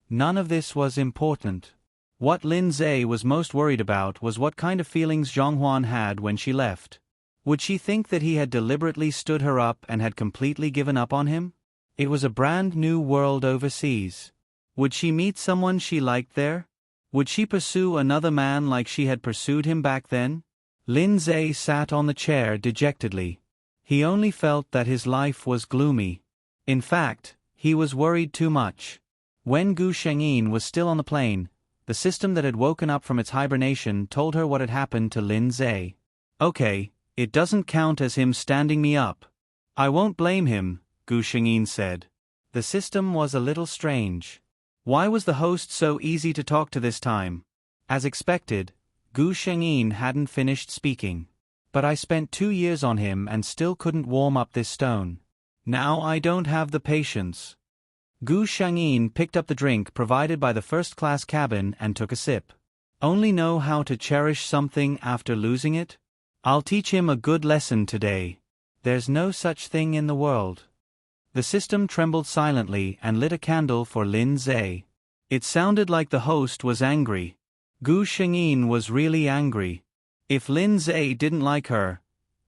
None of this was important. What Lin Zhe was most worried about was what kind of feelings Zhonghuan had when she left. Would she think that he had deliberately stood her up and had completely given up on him? It was a brand new world overseas. Would she meet someone she liked there? Would she pursue another man like she had pursued him back then? Lin Zhe sat on the chair dejectedly. He only felt that his life was gloomy. In fact, he was worried too much. When Gu Shengyin was still on the plane, the system that had woken up from its hibernation told her what had happened to Lin Zhe. Okay, it doesn't count as him standing me up. I won't blame him, Gu Shengyin said. The system was a little strange. Why was the host so easy to talk to this time? As expected, Gu Shengyin hadn't finished speaking. But I spent 2 years on him and still couldn't warm up this stone. Now I don't have the patience. Gu Shengyin picked up the drink provided by the first-class cabin and took a sip. Only know how to cherish something after losing it? I'll teach him a good lesson today. There's no such thing in the world. The system trembled silently and lit a candle for Lin Zhe. It sounded like the host was angry. Gu Shengyin was really angry. If Lin Zhe didn't like her,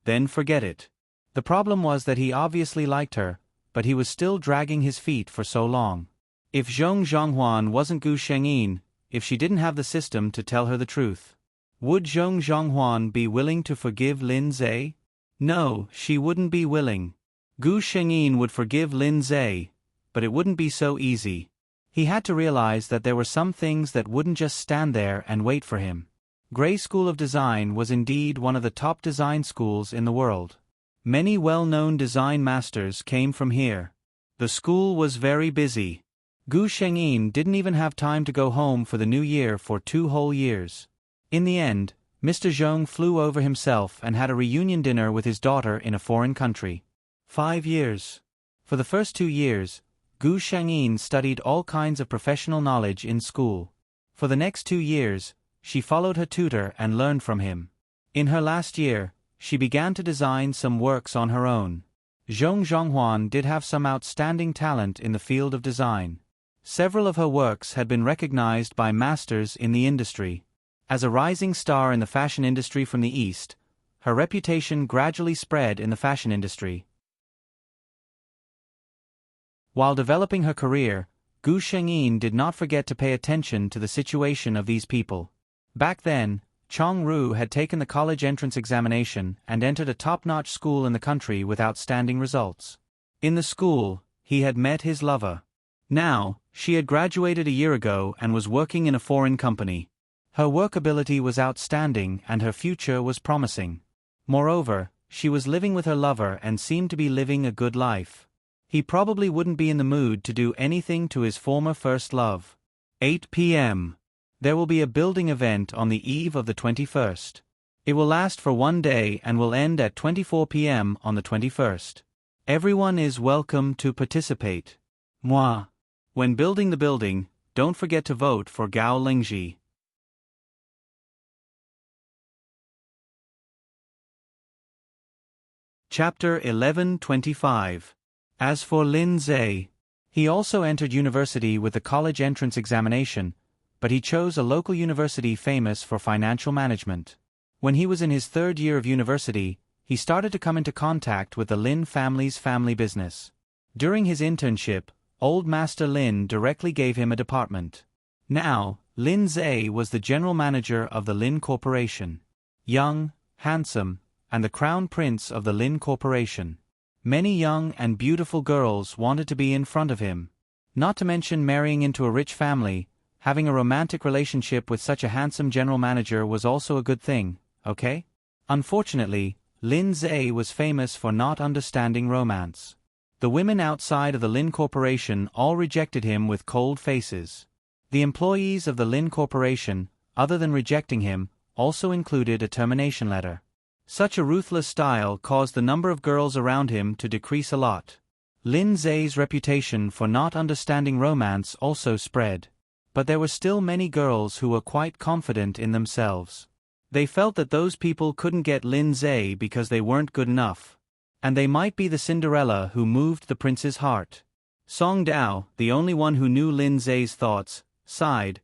then forget it. The problem was that he obviously liked her, but he was still dragging his feet for so long. If Zhong Zhonghuan wasn't Gu Shengyin, if she didn't have the system to tell her the truth, would Zhong Zhonghuan be willing to forgive Lin Zhe? No, she wouldn't be willing. Gu Shengyin would forgive Lin Zhe, but it wouldn't be so easy. He had to realize that there were some things that wouldn't just stand there and wait for him. Gray School of Design was indeed one of the top design schools in the world. Many well-known design masters came from here. The school was very busy. Gu Shengyin didn't even have time to go home for the new year for 2 whole years. In the end, Mr. Zhong flew over himself and had a reunion dinner with his daughter in a foreign country. 5 years. For the first 2 years, Gu Shengyin studied all kinds of professional knowledge in school. For the next 2 years, she followed her tutor and learned from him. In her last year, she began to design some works on her own. Zhong Zhonghuan did have some outstanding talent in the field of design. Several of her works had been recognized by masters in the industry. As a rising star in the fashion industry from the East, her reputation gradually spread in the fashion industry. While developing her career, Gu Shengyin did not forget to pay attention to the situation of these people. Back then, Chong Ru had taken the college entrance examination and entered a top-notch school in the country with outstanding results. In the school, he had met his lover. Now, she had graduated a year ago and was working in a foreign company. Her workability was outstanding and her future was promising. Moreover, she was living with her lover and seemed to be living a good life. He probably wouldn't be in the mood to do anything to his former first love. 8 p.m. There will be a building event on the eve of the 21st. It will last for one day and will end at 24 p.m. on the 21st. Everyone is welcome to participate. Moi. When building the building, don't forget to vote for Gao Lingji. Chapter 11:25. As for Lin Zhe, he also entered university with the college entrance examination, but he chose a local university famous for financial management. When he was in his third year of university, he started to come into contact with the Lin family's family business. During his internship, Old Master Lin directly gave him a department. Now, Lin Zhe was the general manager of the Lin Corporation. Young, handsome, and the crown prince of the Lin Corporation. Many young and beautiful girls wanted to be in front of him. Not to mention marrying into a rich family, having a romantic relationship with such a handsome general manager was also a good thing, okay? Unfortunately, Lin Zhe was famous for not understanding romance. The women outside of the Lin Corporation all rejected him with cold faces. The employees of the Lin Corporation, other than rejecting him, also included a termination letter. Such a ruthless style caused the number of girls around him to decrease a lot. Lin Zhe's reputation for not understanding romance also spread. But there were still many girls who were quite confident in themselves. They felt that those people couldn't get Lin Zhe because they weren't good enough. And they might be the Cinderella who moved the prince's heart. Song Dao, the only one who knew Lin Zhe's thoughts, sighed,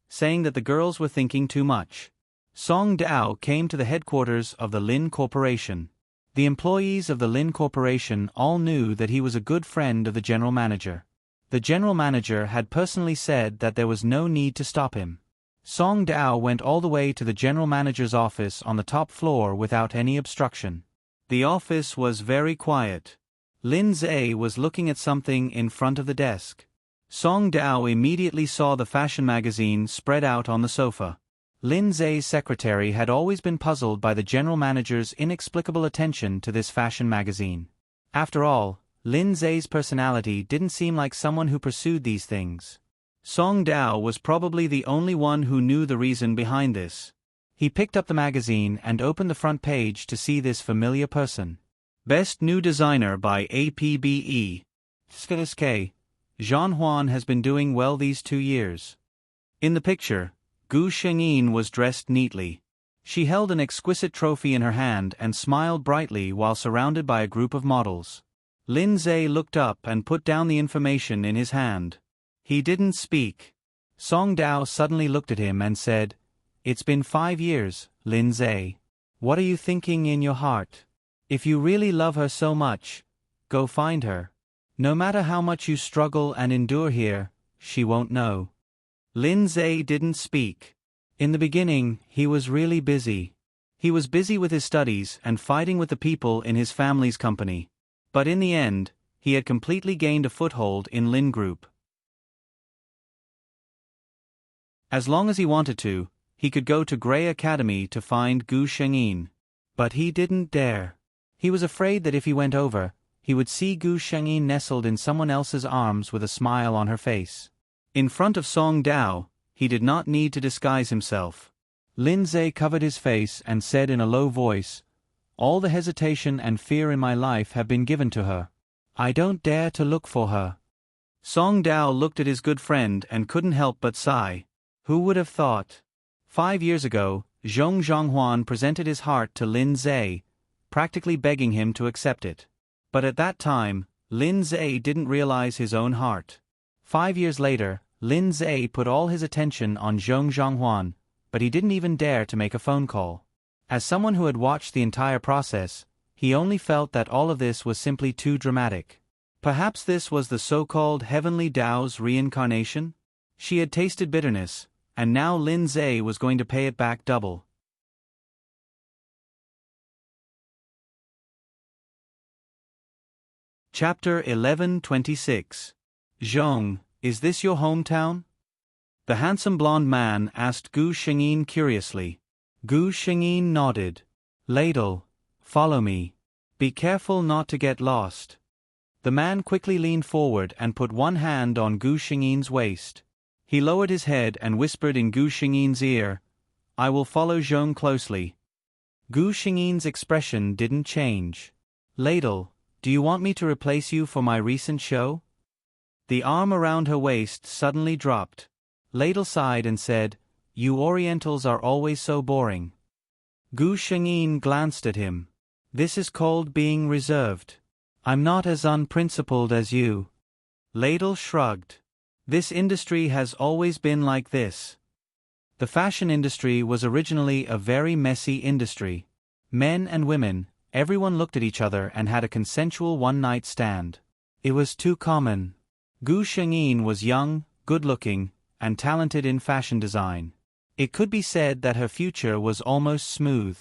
saying that the girls were thinking too much. Song Dao came to the headquarters of the Lin Corporation. The employees of the Lin Corporation all knew that he was a good friend of the general manager. The general manager had personally said that there was no need to stop him. Song Dao went all the way to the general manager's office on the top floor without any obstruction. The office was very quiet. Lin Zhe was looking at something in front of the desk. Song Dao immediately saw the fashion magazine spread out on the sofa. Lin Zhe's secretary had always been puzzled by the general manager's inexplicable attention to this fashion magazine. After all, Lin Zhe's personality didn't seem like someone who pursued these things. Song Dao was probably the only one who knew the reason behind this. He picked up the magazine and opened the front page to see this familiar person. Best New Designer by APBE. K. Zhan Huan has been doing well these 2 years. In the picture, Gu Shengyin was dressed neatly. She held an exquisite trophy in her hand and smiled brightly while surrounded by a group of models. Lin Zhe looked up and put down the information in his hand. He didn't speak. Song Dao suddenly looked at him and said, "It's been 5 years, Lin Zhe. What are you thinking in your heart? If you really love her so much, go find her. No matter how much you struggle and endure here, she won't know." Lin Zhe didn't speak. In the beginning, he was really busy. He was busy with his studies and fighting with the people in his family's company. But in the end, he had completely gained a foothold in Lin Group. As long as he wanted to, he could go to Grey Academy to find Gu Shengyin. But he didn't dare. He was afraid that if he went over, he would see Gu Shengyin nestled in someone else's arms with a smile on her face. In front of Song Dao, he did not need to disguise himself. Lin Zhe covered his face and said in a low voice, "All the hesitation and fear in my life have been given to her. I don't dare to look for her." Song Dao looked at his good friend and couldn't help but sigh. Who would have thought? 5 years ago, Zhong Zhonghuan presented his heart to Lin Zhe, practically begging him to accept it. But at that time, Lin Zhe didn't realize his own heart. 5 years later, Lin Zhe put all his attention on Zhong Zhonghuan, but he didn't even dare to make a phone call. As someone who had watched the entire process, he only felt that all of this was simply too dramatic. Perhaps this was the so-called Heavenly Tao's reincarnation? She had tasted bitterness, and now Lin Zhe was going to pay it back double. Chapter 11:26. Zhong, Is this your hometown? The handsome blonde man asked Gu Shengyin curiously. Gu Shengyin nodded. Ladle, follow me. Be careful not to get lost. The man quickly leaned forward and put one hand on Gu Shengyin's waist. He lowered his head and whispered in Gu Shengyin's ear, I will follow Zhong closely. Gu Shengyin's expression didn't change. Ladle, do you want me to replace you for my recent show? The arm around her waist suddenly dropped. Ladle sighed and said, You Orientals are always so boring. Gu Shengyin glanced at him. This is called being reserved. I'm not as unprincipled as you. Ladle shrugged. This industry has always been like this. The fashion industry was originally a very messy industry. Men and women, everyone looked at each other and had a consensual one-night stand. It was too common. Gu Shengyin was young, good-looking, and talented in fashion design. It could be said that her future was almost smooth.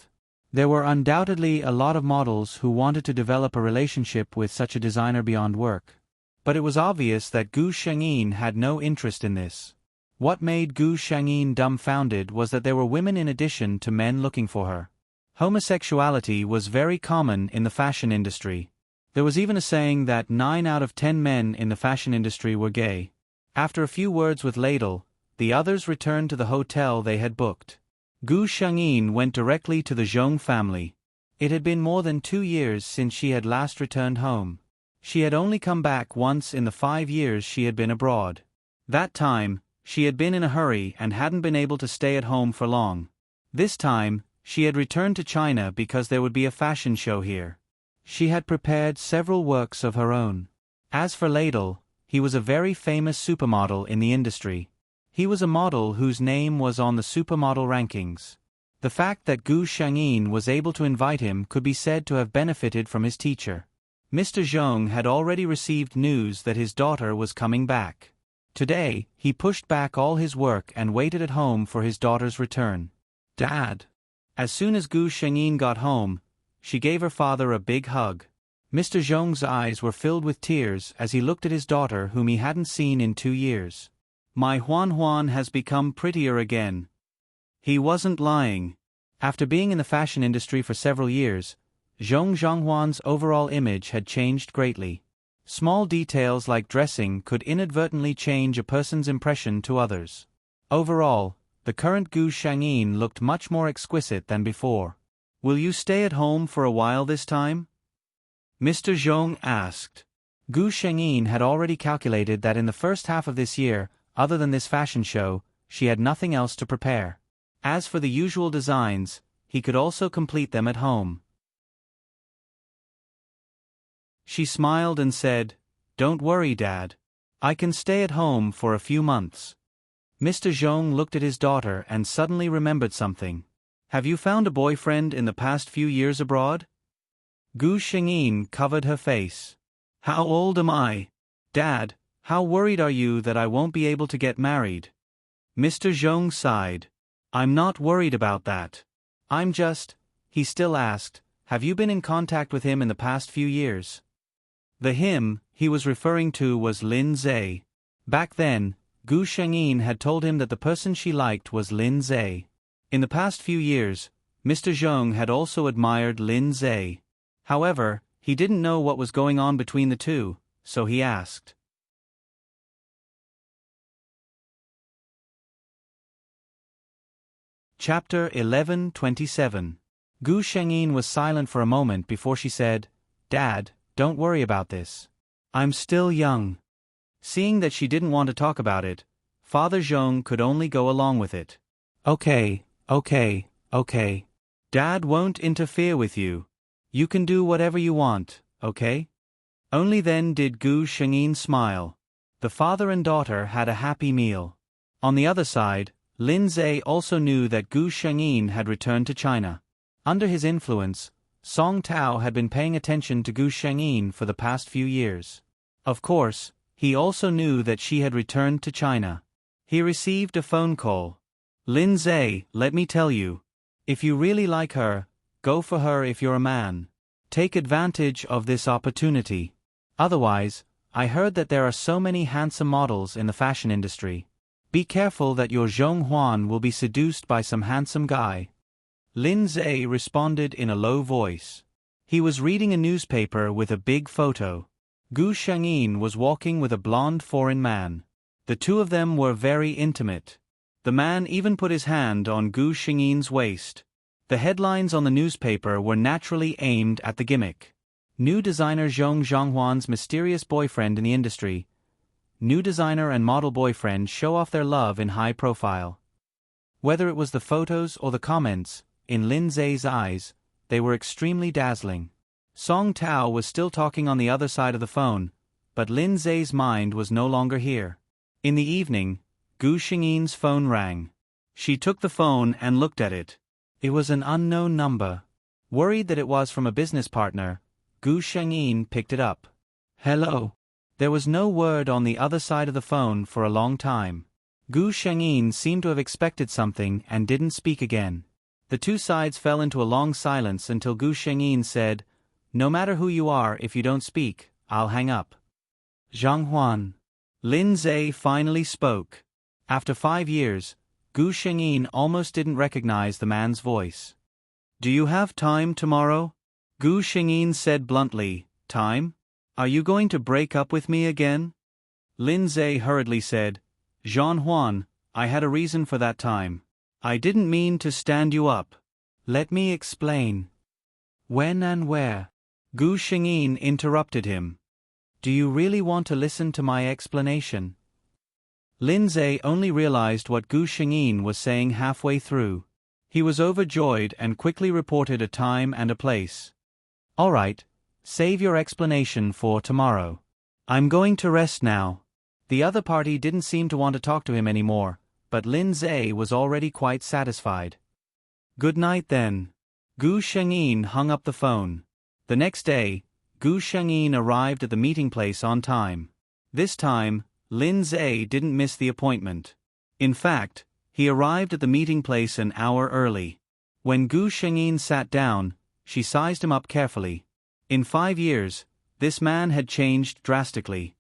There were undoubtedly a lot of models who wanted to develop a relationship with such a designer beyond work. But it was obvious that Gu Shengyin had no interest in this. What made Gu Shengyin dumbfounded was that there were women in addition to men looking for her. Homosexuality was very common in the fashion industry. There was even a saying that 9 out of 10 men in the fashion industry were gay. After a few words with Ladle, the others returned to the hotel they had booked. Gu Shengyin went directly to the Zhong family. It had been more than 2 years since she had last returned home. She had only come back once in the 5 years she had been abroad. That time, she had been in a hurry and hadn't been able to stay at home for long. This time, she had returned to China because there would be a fashion show here. She had prepared several works of her own. As for Ladle, he was a very famous supermodel in the industry. He was a model whose name was on the supermodel rankings. The fact that Gu Shengyin was able to invite him could be said to have benefited from his teacher. Mr. Zhong had already received news that his daughter was coming back. Today, he pushed back all his work and waited at home for his daughter's return. Dad. As soon as Gu Shengyin got home, she gave her father a big hug. Mr. Zhong's eyes were filled with tears as he looked at his daughter whom he hadn't seen in 2 years. My Huan has become prettier again. He wasn't lying. After being in the fashion industry for several years, Zhong Zhonghuan's overall image had changed greatly. Small details like dressing could inadvertently change a person's impression to others. Overall, the current Gu Shengyin looked much more exquisite than before. Will you stay at home for a while this time? Mr. Zhong asked. Gu Shengyin had already calculated that in the first half of this year, other than this fashion show, she had nothing else to prepare. As for the usual designs, he could also complete them at home. She smiled and said, Don't worry, Dad. I can stay at home for a few months. Mr. Zhong looked at his daughter and suddenly remembered something. Have you found a boyfriend in the past few years abroad? Gu Shengyin covered her face. How old am I? Dad, how worried are you that I won't be able to get married? Mr. Zhong sighed. I'm not worried about that. He still asked, have you been in contact with him in the past few years? The him he was referring to was Lin Zhe. Back then, Gu Shengyin had told him that the person she liked was Lin Zhe. In the past few years, Mr. Zhong had also admired Lin Zhe. However, he didn't know what was going on between the two, so he asked. Chapter 11:27. Gu Shengyin was silent for a moment before she said, Dad, don't worry about this. I'm still young. Seeing that she didn't want to talk about it, Father Zhong could only go along with it. Okay. Dad won't interfere with you. You can do whatever you want, okay? Only then did Gu Shengyin smile. The father and daughter had a happy meal. On the other side, Lin Zhe also knew that Gu Shengyin had returned to China. Under his influence, Song Tao had been paying attention to Gu Shengyin for the past few years. Of course, he also knew that she had returned to China. He received a phone call. Lin Zhe, let me tell you. If you really like her, go for her if you're a man. Take advantage of this opportunity. Otherwise, I heard that there are so many handsome models in the fashion industry. Be careful that your Zhong Huan will be seduced by some handsome guy. Lin Zhe responded in a low voice. He was reading a newspaper with a big photo. Gu Shengyin was walking with a blonde foreign man. The two of them were very intimate. The man even put his hand on Gu Shengyin's waist. The headlines on the newspaper were naturally aimed at the gimmick. New designer Zhong Zhonghuan's mysterious boyfriend in the industry. New designer and model boyfriend show off their love in high profile. Whether it was the photos or the comments, in Lin Zhe's eyes, they were extremely dazzling. Song Tao was still talking on the other side of the phone, but Lin Zhe's mind was no longer here. In the evening, Gu Shengyin's phone rang. She took the phone and looked at it. It was an unknown number. Worried that it was from a business partner, Gu Shengyin picked it up. Hello. There was no word on the other side of the phone for a long time. Gu Shengyin seemed to have expected something and didn't speak again. The two sides fell into a long silence until Gu Shengyin said, "No matter who you are, if you don't speak, I'll hang up." Zhang Huan. Lin Zhe finally spoke. After 5 years, Gu Shengyin almost didn't recognize the man's voice. "Do you have time tomorrow?" Gu Shengyin said bluntly. "Time? Are you going to break up with me again?" Lin Zhe hurriedly said, "Zhang Huan, I had a reason for that time. I didn't mean to stand you up." "Let me explain." "When and where?" Gu Shengyin interrupted him. "Do you really want to listen to my explanation?" Lin Zhe only realized what Gu Shengyin was saying halfway through. He was overjoyed and quickly reported a time and a place. "All right, save your explanation for tomorrow. I'm going to rest now." The other party didn't seem to want to talk to him anymore, but Lin Zhe was already quite satisfied. "Good night then." Gu Shengyin hung up the phone. The next day, Gu Shengyin arrived at the meeting place on time. This time, Lin Zhe didn't miss the appointment. In fact, he arrived at the meeting place an hour early. When Gu Shengyin sat down, she sized him up carefully. In 5 years, this man had changed drastically.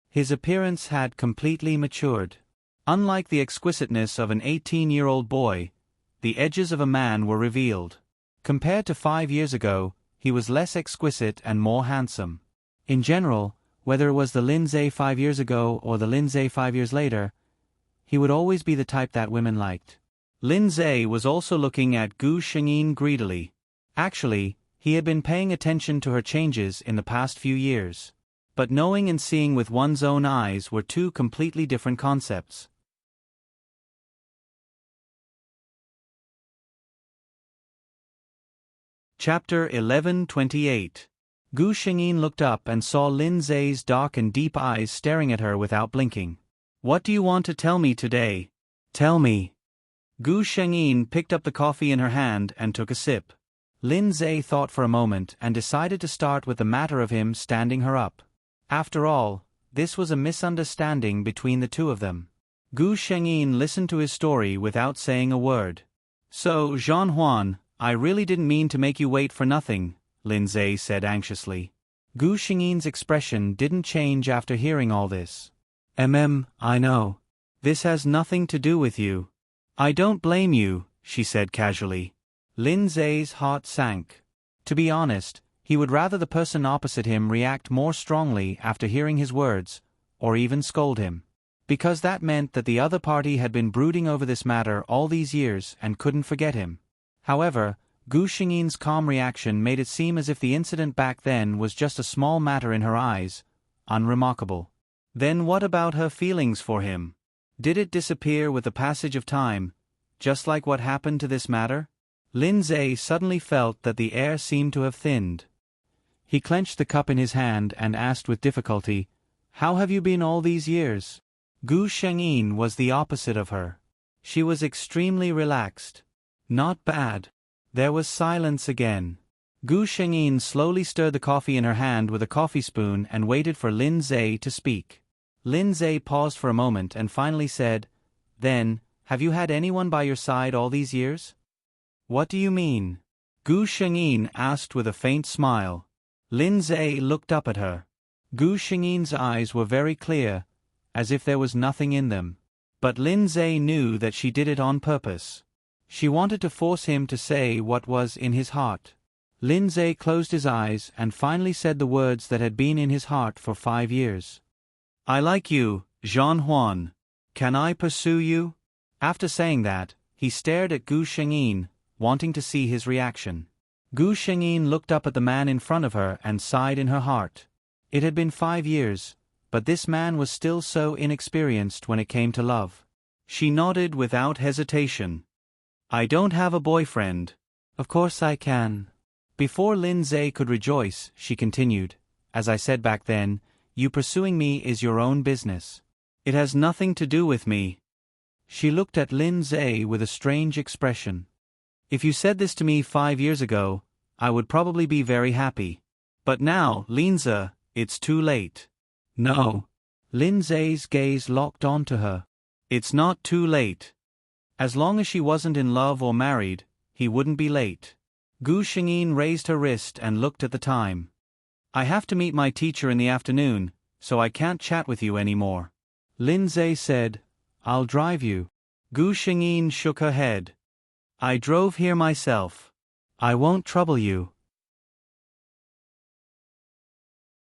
His appearance had completely matured. Unlike the exquisiteness of an 18-year-old boy, the edges of a man were revealed. Compared to 5 years ago, he was less exquisite and more handsome. In general, whether it was the Lin Zhe 5 years ago or the Lin Zhe 5 years later, he would always be the type that women liked. Lin Zhe was also looking at Gu Shengyin greedily. Actually, he had been paying attention to her changes in the past few years. But knowing and seeing with one's own eyes were two completely different concepts. Chapter 11:28. Gu Shengyin looked up and saw Lin Zhe's dark and deep eyes staring at her without blinking. "What do you want to tell me today? Tell me." Gu Shengyin picked up the coffee in her hand and took a sip. Lin Zhe thought for a moment and decided to start with the matter of him standing her up. After all, this was a misunderstanding between the two of them. Gu Shengyin listened to his story without saying a word. "So, Zhang Huan, I really didn't mean to make you wait for nothing," Lin Zhe said anxiously. Gu Shengyin's expression didn't change after hearing all this. I know. This has nothing to do with you." "I don't blame you," she said casually. Lin Zhe's heart sank. To be honest, he would rather the person opposite him react more strongly after hearing his words, or even scold him. Because that meant that the other party had been brooding over this matter all these years and couldn't forget him. However, Gu Shengyin's calm reaction made it seem as if the incident back then was just a small matter in her eyes, unremarkable. Then what about her feelings for him? Did it disappear with the passage of time, just like what happened to this matter? Lin Zhe suddenly felt that the air seemed to have thinned. He clenched the cup in his hand and asked with difficulty, "How have you been all these years?" Gu Shengyin was the opposite of her. She was extremely relaxed. "Not bad." There was silence again. Gu Shengyin slowly stirred the coffee in her hand with a coffee spoon and waited for Lin Zhe to speak. Lin Zhe paused for a moment and finally said, "Then, have you had anyone by your side all these years?" "What do you mean?" Gu Shengyin asked with a faint smile. Lin Zhe looked up at her. Gu Xingyin's eyes were very clear, as if there was nothing in them. But Lin Zhe knew that she did it on purpose. She wanted to force him to say what was in his heart. Lin Zhe closed his eyes and finally said the words that had been in his heart for 5 years. I like you, Zhan Huan. Can I pursue you? After saying that, he stared at Gu Xingyin, wanting to see his reaction. Gu Xingyin looked up at the man in front of her and sighed in her heart. It had been 5 years, but this man was still so inexperienced when it came to love. She nodded without hesitation. I don't have a boyfriend. Of course I can. Before Lin Zhe could rejoice, she continued, as I said back then, you pursuing me is your own business. It has nothing to do with me. She looked at Lin Zhe with a strange expression. If you said this to me 5 years ago, I would probably be very happy. But now, Lin Zhe, it's too late. No. Lin Zhe's gaze locked onto her. It's not too late. As long as she wasn't in love or married, he wouldn't be late. Gu Xingyin raised her wrist and looked at the time. I have to meet my teacher in the afternoon, so I can't chat with you anymore. Lin Zhe said, I'll drive you. Gu Xingyin shook her head. I drove here myself. I won't trouble you.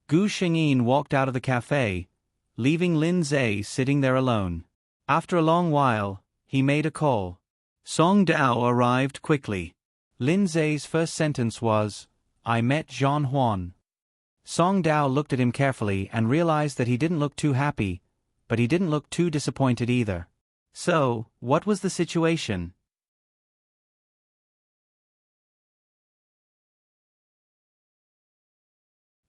Gu Xingyin walked out of the cafe, leaving Lin Zhe sitting there alone. After a long while, he made a call. Song Dao arrived quickly. Lin Zhe's first sentence was, I met Zhan Huan. Song Dao looked at him carefully and realized that he didn't look too happy, but he didn't look too disappointed either. So, what was the situation?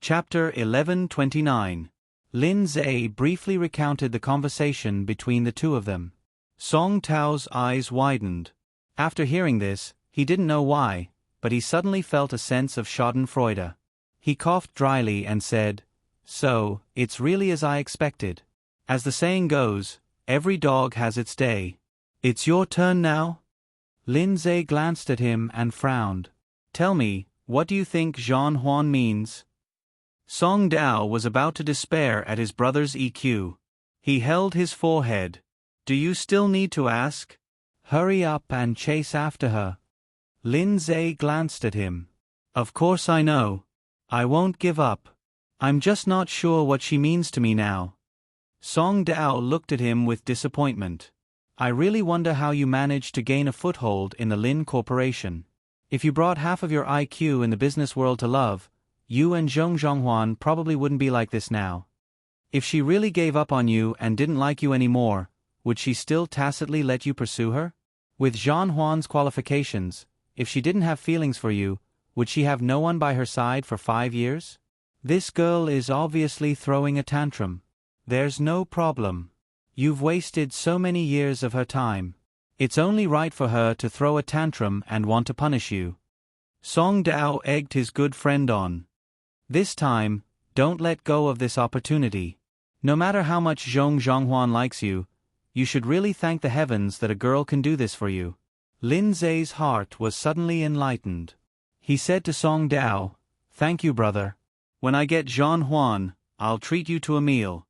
Chapter 11:29. Lin Zhe briefly recounted the conversation between the two of them. Song Tao's eyes widened. After hearing this, he didn't know why, but he suddenly felt a sense of schadenfreude. He coughed dryly and said, So, it's really as I expected. As the saying goes, every dog has its day. It's your turn now? Lin Zhe glanced at him and frowned. Tell me, what do you think Zhan Huan means? Song Dao was about to despair at his brother's EQ. He held his forehead. Do you still need to ask? Hurry up and chase after her. Lin Zhe glanced at him. Of course I know. I won't give up. I'm just not sure what she means to me now. Song Dao looked at him with disappointment. I really wonder how you managed to gain a foothold in the Lin Corporation. If you brought half of your IQ in the business world to love, you and Zhong Zhonghuan probably wouldn't be like this now. If she really gave up on you and didn't like you anymore, would she still tacitly let you pursue her? With Zhan Huan's qualifications, if she didn't have feelings for you, would she have no one by her side for 5 years? This girl is obviously throwing a tantrum. There's no problem. You've wasted so many years of her time. It's only right for her to throw a tantrum and want to punish you. Song Dao egged his good friend on. This time, don't let go of this opportunity. No matter how much Zhong Zhonghuan likes you, you should really thank the heavens that a girl can do this for you. Lin Zhe's heart was suddenly enlightened. He said to Song Dao, Thank you, brother. When I get Zhan Huan, I'll treat you to a meal.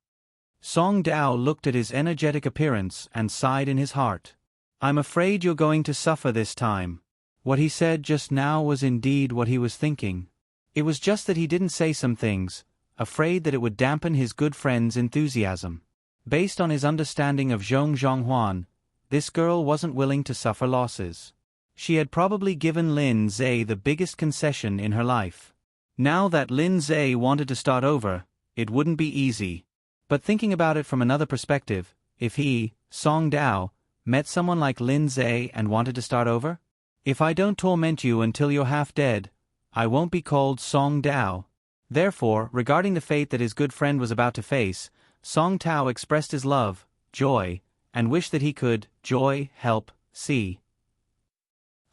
Song Dao looked at his energetic appearance and sighed in his heart. I'm afraid you're going to suffer this time. What he said just now was indeed what he was thinking. It was just that he didn't say some things, afraid that it would dampen his good friend's enthusiasm. Based on his understanding of Zhong Zhonghuan, this girl wasn't willing to suffer losses. She had probably given Lin Zhe the biggest concession in her life. Now that Lin Zhe wanted to start over, it wouldn't be easy. But thinking about it from another perspective, if he, Song Dao, met someone like Lin Zhe and wanted to start over? If I don't torment you until you're half dead, I won't be called Song Dao. Therefore, regarding the fate that his good friend was about to face, Song Tao expressed his love, joy, and wished that he could, help, see.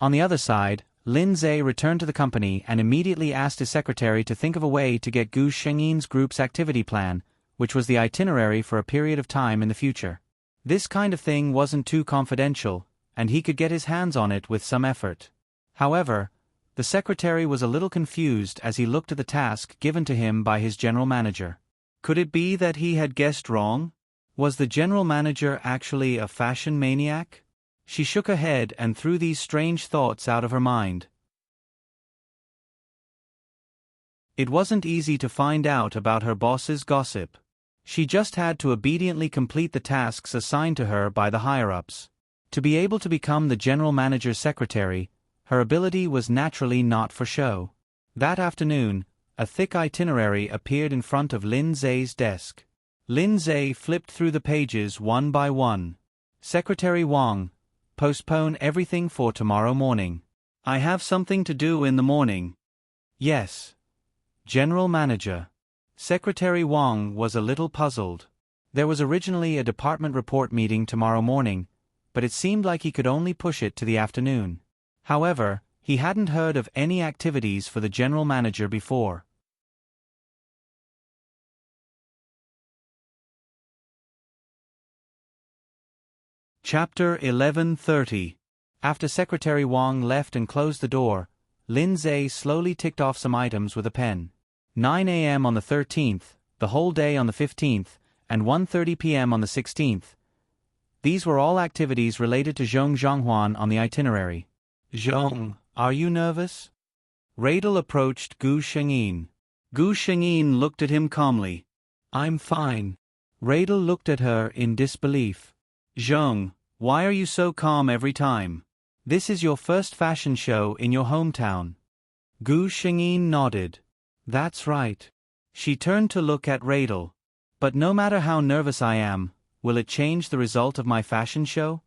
On the other side, Lin Zhe returned to the company and immediately asked his secretary to think of a way to get Gu Xingyin's group's activity plan, which was the itinerary for a period of time in the future. This kind of thing wasn't too confidential, and he could get his hands on it with some effort. However, The secretary was a little confused as he looked at the task given to him by his general manager. Could it be that he had guessed wrong? Was the general manager actually a fashion maniac? She shook her head and threw these strange thoughts out of her mind. It wasn't easy to find out about her boss's gossip. She just had to obediently complete the tasks assigned to her by the higher-ups. To be able to become the general manager's secretary, her ability was naturally not for show. That afternoon, a thick itinerary appeared in front of Lin Zhe's desk. Lin Zhe flipped through the pages one by one. Secretary Wang, postpone everything for tomorrow morning. I have something to do in the morning. Yes. General Manager. Secretary Wang was a little puzzled. There was originally a department report meeting tomorrow morning, but it seemed like he could only push it to the afternoon. However, he hadn't heard of any activities for the general manager before. Chapter 11:30. After Secretary Wang left and closed the door, Lin Zhe slowly ticked off some items with a pen. 9 a.m. on the 13th, the whole day on the 15th, and 1:30 p.m. on the 16th. These were all activities related to Zhong Zhonghuan on the itinerary. Zhong, are you nervous? Radel approached Gu Shengyin. Gu Shengyin looked at him calmly. I'm fine. Radel looked at her in disbelief. Zhong, why are you so calm every time? This is your first fashion show in your hometown. Gu Shengyin nodded. That's right. She turned to look at Radel. But no matter how nervous I am, will it change the result of my fashion show?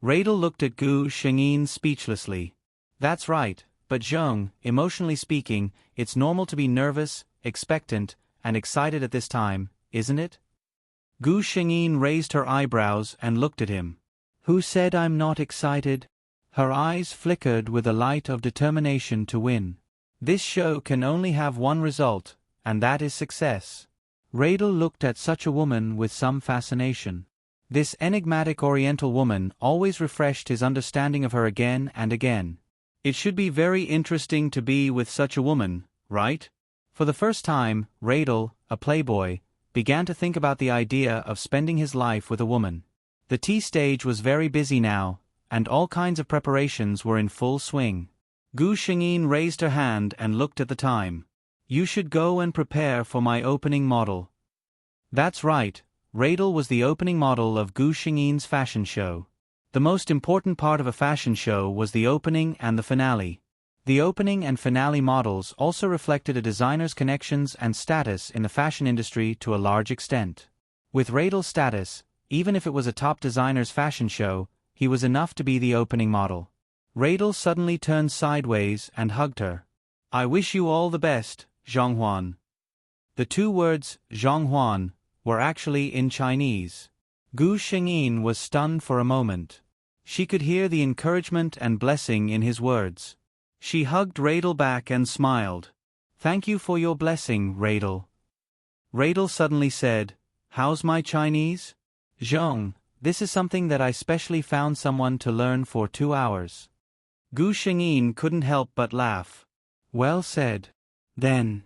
Radel looked at Gu Shengyin speechlessly. That's right, but Zhong, emotionally speaking, it's normal to be nervous, expectant, and excited at this time, isn't it? Gu Shengyin raised her eyebrows and looked at him. Who said I'm not excited? Her eyes flickered with a light of determination to win. This show can only have one result, and that is success. Radel looked at such a woman with some fascination. This enigmatic Oriental woman always refreshed his understanding of her again and again. It should be very interesting to be with such a woman, right? For the first time, Radel, a playboy, began to think about the idea of spending his life with a woman. The tea stage was very busy now, and all kinds of preparations were in full swing. Gu Shengyin raised her hand and looked at the time. You should go and prepare for my opening model. That's right, Radel was the opening model of Gu Shengyin's fashion show. The most important part of a fashion show was the opening and the finale. The opening and finale models also reflected a designer's connections and status in the fashion industry to a large extent. With Radel's status, even if it was a top designer's fashion show, he was enough to be the opening model. Radel suddenly turned sideways and hugged her. I wish you all the best, Zhonghuan. The two words, Zhonghuan, were actually in Chinese. Gu Shengyin was stunned for a moment. She could hear the encouragement and blessing in his words. She hugged Radel back and smiled. Thank you for your blessing, Radel. Radel suddenly said, How's my Chinese? Zhong, this is something that I specially found someone to learn for 2 hours. Gu Shengyin couldn't help but laugh. Well said. Then.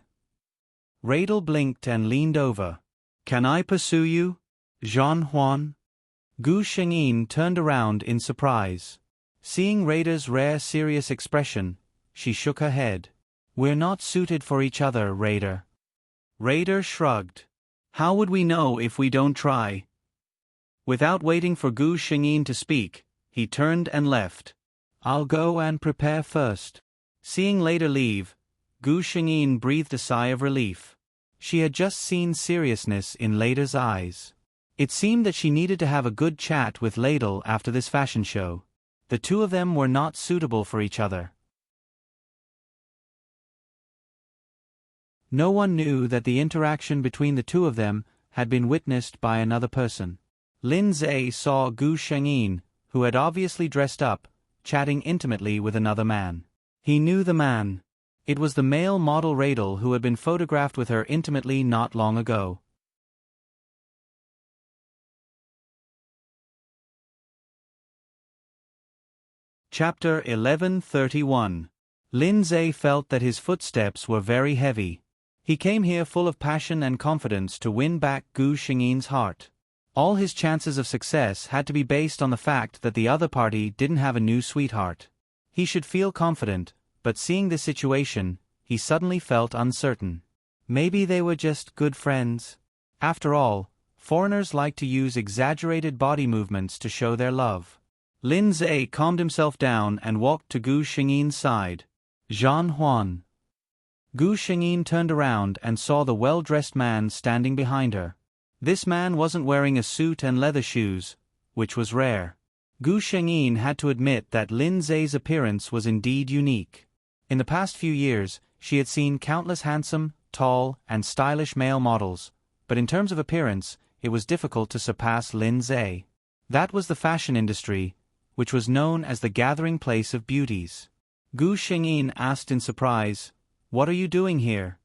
Radel blinked and leaned over. Can I pursue you, Zhonghuan? Gu Shengyin turned around in surprise. Seeing Rader's rare serious expression, she shook her head. We're not suited for each other, Rader. Rader shrugged. How would we know if we don't try? Without waiting for Gu Shengyin to speak, he turned and left. I'll go and prepare first. Seeing Rader leave, Gu Shengyin breathed a sigh of relief. She had just seen seriousness in Rader's eyes. It seemed that she needed to have a good chat with Radel after this fashion show. The two of them were not suitable for each other. No one knew that the interaction between the two of them had been witnessed by another person. Lin Zhe saw Gu Shengyin, who had obviously dressed up, chatting intimately with another man. He knew the man. It was the male model Radel who had been photographed with her intimately not long ago. Chapter 11:31. Lin Zhe felt that his footsteps were very heavy. He came here full of passion and confidence to win back Gu Xingyi's heart. All his chances of success had to be based on the fact that the other party didn't have a new sweetheart. He should feel confident, but seeing this situation, he suddenly felt uncertain. Maybe they were just good friends. After all, foreigners like to use exaggerated body movements to show their love. Lin Zhe calmed himself down and walked to Gu Xingyi's side. Zhan Huan. Gu Xingyi turned around and saw the well-dressed man standing behind her. This man wasn't wearing a suit and leather shoes, which was rare. Gu Xingyi had to admit that Lin Zhe's appearance was indeed unique. In the past few years, she had seen countless handsome, tall, and stylish male models, but in terms of appearance, it was difficult to surpass Lin Zhe. That was the fashion industry, which was known as the gathering place of beauties. Gu Xingyi asked in surprise, "What are you doing here?"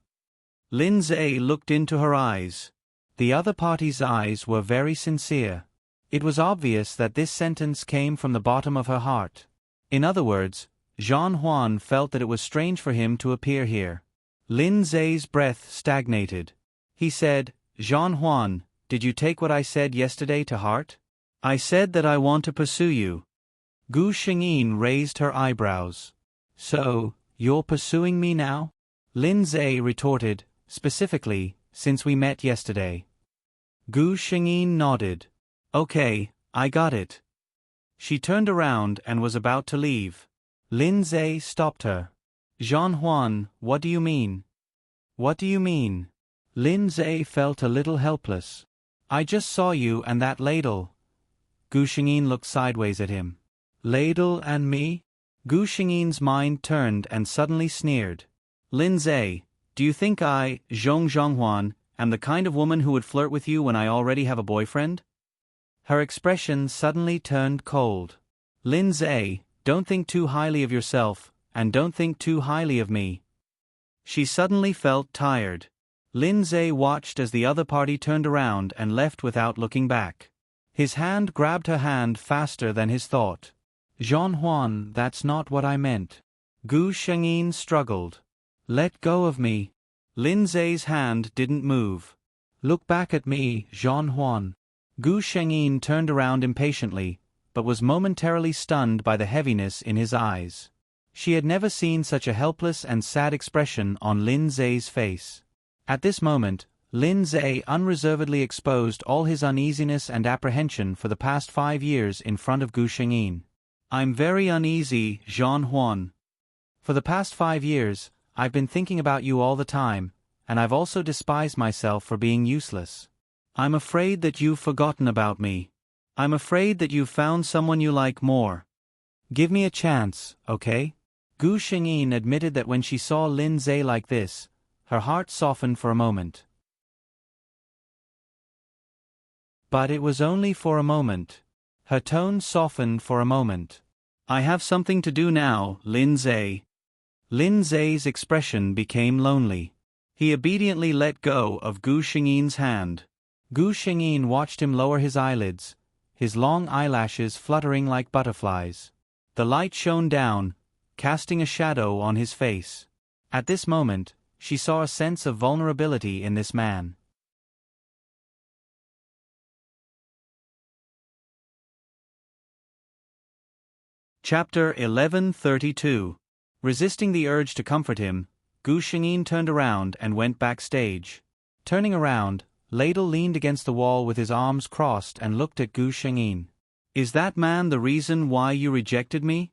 Lin Zhe looked into her eyes. The other party's eyes were very sincere. It was obvious that this sentence came from the bottom of her heart. In other words, Zhan Huan felt that it was strange for him to appear here. Lin Zhe's breath stagnated. He said, "Zhan Huan, did you take what I said yesterday to heart?" "I said that I want to pursue you." Gu Xingyi raised her eyebrows. "So, you're pursuing me now?" Lin Zhe retorted, "Specifically, since we met yesterday." Gu Xingyi nodded. "Okay, I got it." She turned around and was about to leave. Lin Zhe stopped her. "Zhan Huan, what do you mean?" "What do you mean?" Lin Zhe felt a little helpless. "I just saw you and that ladle." Gu Xingyi looked sideways at him. "Ladle and me?" Gu Xingyi's mind turned and suddenly sneered. "Lin Zhe, do you think I, Zhang Huan, am the kind of woman who would flirt with you when I already have a boyfriend?" Her expression suddenly turned cold. "Lin Zhe, don't think too highly of yourself, and don't think too highly of me." She suddenly felt tired. Lin Zhe watched as the other party turned around and left without looking back. His hand grabbed her hand faster than his thought. "Zhan Huan, that's not what I meant." Gu Xingyi struggled. "Let go of me." Lin Zhe's hand didn't move. "Look back at me, Zhan Huan." Gu Xingyi turned around impatiently, but was momentarily stunned by the heaviness in his eyes. She had never seen such a helpless and sad expression on Lin Zhe's face. At this moment, Lin Zhe unreservedly exposed all his uneasiness and apprehension for the past 5 years in front of Gu Xingyi. "I'm very uneasy, Zhan Huan. For the past 5 years, I've been thinking about you all the time, and I've also despised myself for being useless. I'm afraid that you've forgotten about me. I'm afraid that you've found someone you like more. Give me a chance, okay?" Gu Xingyi admitted that when she saw Lin Zhe like this, her heart softened for a moment. But it was only for a moment. Her tone softened for a moment. "I have something to do now, Lin Zhe." Lin Zhe's expression became lonely. He obediently let go of Gu Xingyi's hand. Gu Xingyi watched him lower his eyelids, his long eyelashes fluttering like butterflies. The light shone down, casting a shadow on his face. At this moment, she saw a sense of vulnerability in this man. Chapter 1132. Resisting the urge to comfort him, Gu Xingyi turned around and went backstage. Turning around, Ladle leaned against the wall with his arms crossed and looked at Gu Xingyi. "Is that man the reason why you rejected me?"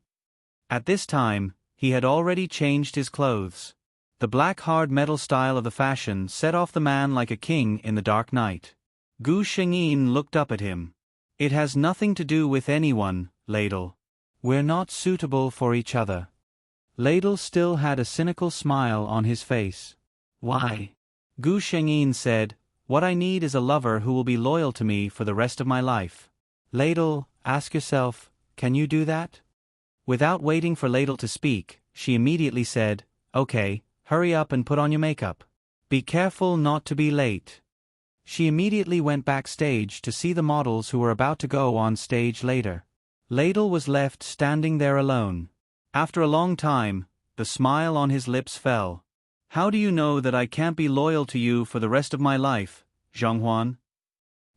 At this time, he had already changed his clothes. The black hard metal style of the fashion set off the man like a king in the dark night. Gu Xingyi looked up at him. "It has nothing to do with anyone, Ladle. We're not suitable for each other." Ladle still had a cynical smile on his face. "Why?" Gu Xingyi said, "What I need is a lover who will be loyal to me for the rest of my life." "Ladle, ask yourself, can you do that?" Without waiting for Ladle to speak, she immediately said, "Okay, hurry up and put on your makeup. Be careful not to be late." She immediately went backstage to see the models who were about to go on stage later. Ladle was left standing there alone. After a long time, the The smile on his lips fell. How do you know that I can't be loyal to you for the rest of my life, Zhonghuan?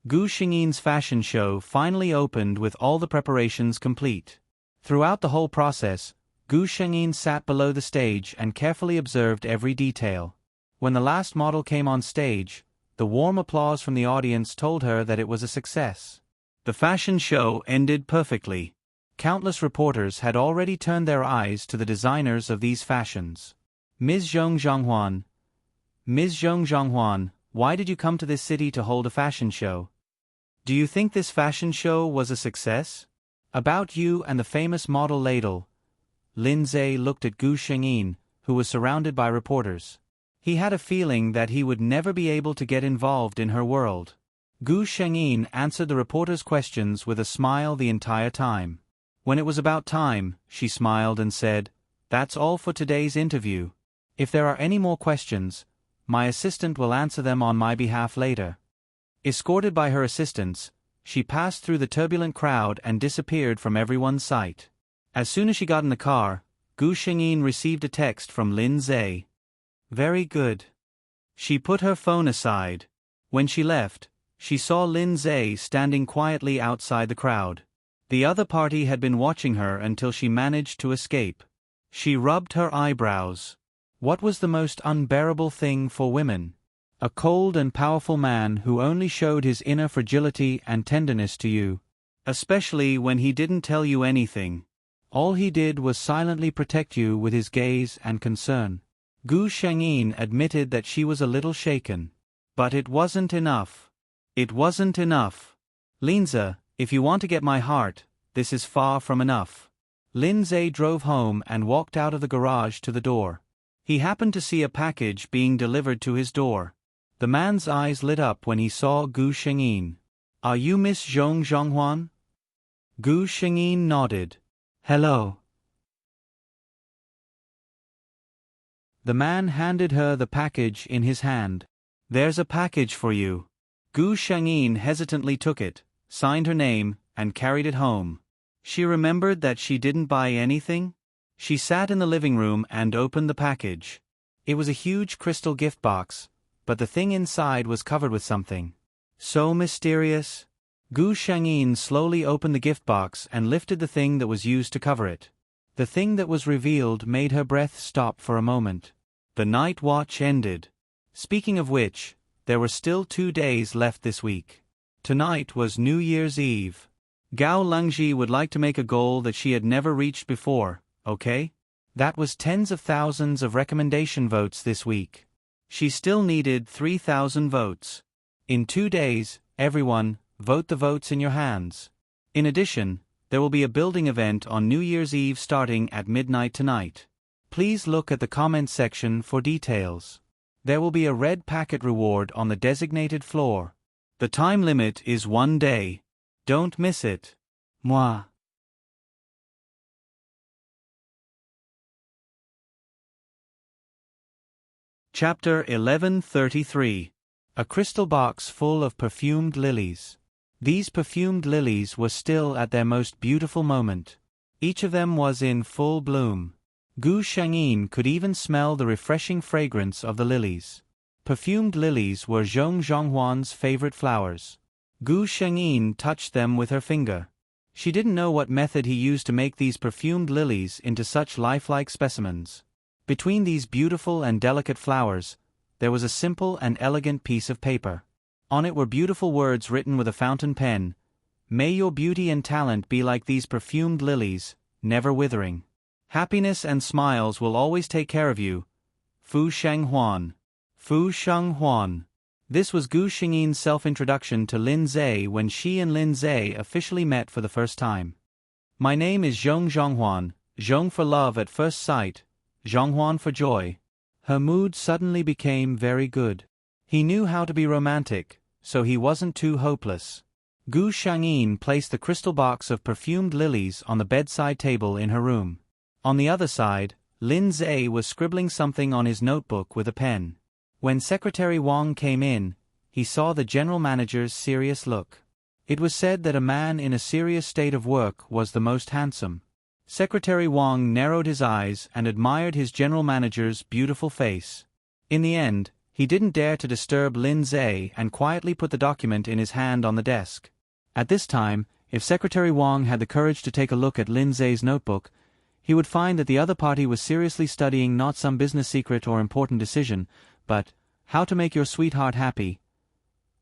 Gu Xingyin's fashion show finally opened with all the preparations complete. Throughout the whole process, Gu Xingyin sat below the stage and carefully observed every detail. When the last model came on stage, the warm applause from the audience told her that it was a success. The fashion show ended perfectly. Countless reporters had already turned their eyes to the designers of these fashions. Ms. Zhong Zhonghuan, why did you come to this city to hold a fashion show? Do you think this fashion show was a success? About you and the famous model Ladle. Lin Zhe looked at Gu Xingyin, who was surrounded by reporters. He had a feeling that he would never be able to get involved in her world. Gu Xingyin answered the reporters' questions with a smile the entire time. When it was about time, she smiled and said, "That's all for today's interview. If there are any more questions, my assistant will answer them on my behalf later." Escorted by her assistants, she passed through the turbulent crowd and disappeared from everyone's sight. As soon as she got in the car, Gu Xingyin received a text from Lin Zhe. Very good. She put her phone aside. When she left, she saw Lin Zhe standing quietly outside the crowd. The other party had been watching her until she managed to escape. She rubbed her eyebrows. What was the most unbearable thing for women? A cold and powerful man who only showed his inner fragility and tenderness to you. Especially when he didn't tell you anything. All he did was silently protect you with his gaze and concern. Gu Xingyin admitted that she was a little shaken. But it wasn't enough. It wasn't enough. Linza, if you want to get my heart, this is far from enough. Lin Zhe drove home and walked out of the garage to the door. He happened to see a package being delivered to his door. The man's eyes lit up when he saw Gu Xingyin. Are you Miss Zhong Zhonghuan? Gu Xingyin nodded. Hello. The man handed her the package in his hand. There's a package for you. Gu Xingyin hesitantly took it, signed her name, and carried it home. She remembered that she didn't buy anything. She sat in the living room and opened the package. It was a huge crystal gift box, but the thing inside was covered with something. So mysterious. Gu Xingyin slowly opened the gift box and lifted the thing that was used to cover it. The thing that was revealed made her breath stop for a moment. The night watch ended. Speaking of which, there were still 2 days left this week. Tonight was New Year's Eve. Gao Lengji would like to make a goal that she had never reached before, okay? That was tens of thousands of recommendation votes this week. She still needed 3,000 votes. In 2 days, everyone, vote the votes in your hands. In addition, there will be a building event on New Year's Eve starting at midnight tonight. Please look at the comments section for details. There will be a red packet reward on the designated floor. The time limit is 1 day. Don't miss it. Moi. Chapter 1133. A crystal box full of perfumed lilies. These perfumed lilies were still at their most beautiful moment. Each of them was in full bloom. Gu Xingyin could even smell the refreshing fragrance of the lilies. Perfumed lilies were Zhong Zhonghuan's favorite flowers. Gu Xingyin touched them with her finger. She didn't know what method he used to make these perfumed lilies into such lifelike specimens. Between these beautiful and delicate flowers, there was a simple and elegant piece of paper. On it were beautiful words written with a fountain pen. May your beauty and talent be like these perfumed lilies, never withering. Happiness and smiles will always take care of you. Fu Shenghuan. Fu Shenghuan. This was Gu Xingyin's self-introduction to Lin Zhe when she and Lin Zhe officially met for the first time. My name is Zhong Zhonghuan, Zhong for love at first sight, Zhonghuan for joy. Her mood suddenly became very good. He knew how to be romantic, so he wasn't too hopeless. Gu Xingyin placed the crystal box of perfumed lilies on the bedside table in her room. On the other side, Lin Zhe was scribbling something on his notebook with a pen. When Secretary Wang came in, he saw the general manager's serious look. It was said that a man in a serious state of work was the most handsome. Secretary Wang narrowed his eyes and admired his general manager's beautiful face. In the end, he didn't dare to disturb Lin Zhe and quietly put the document in his hand on the desk. At this time, if Secretary Wang had the courage to take a look at Lin Zhe's notebook, he would find that the other party was seriously studying not some business secret or important decision, but how to make your sweetheart happy.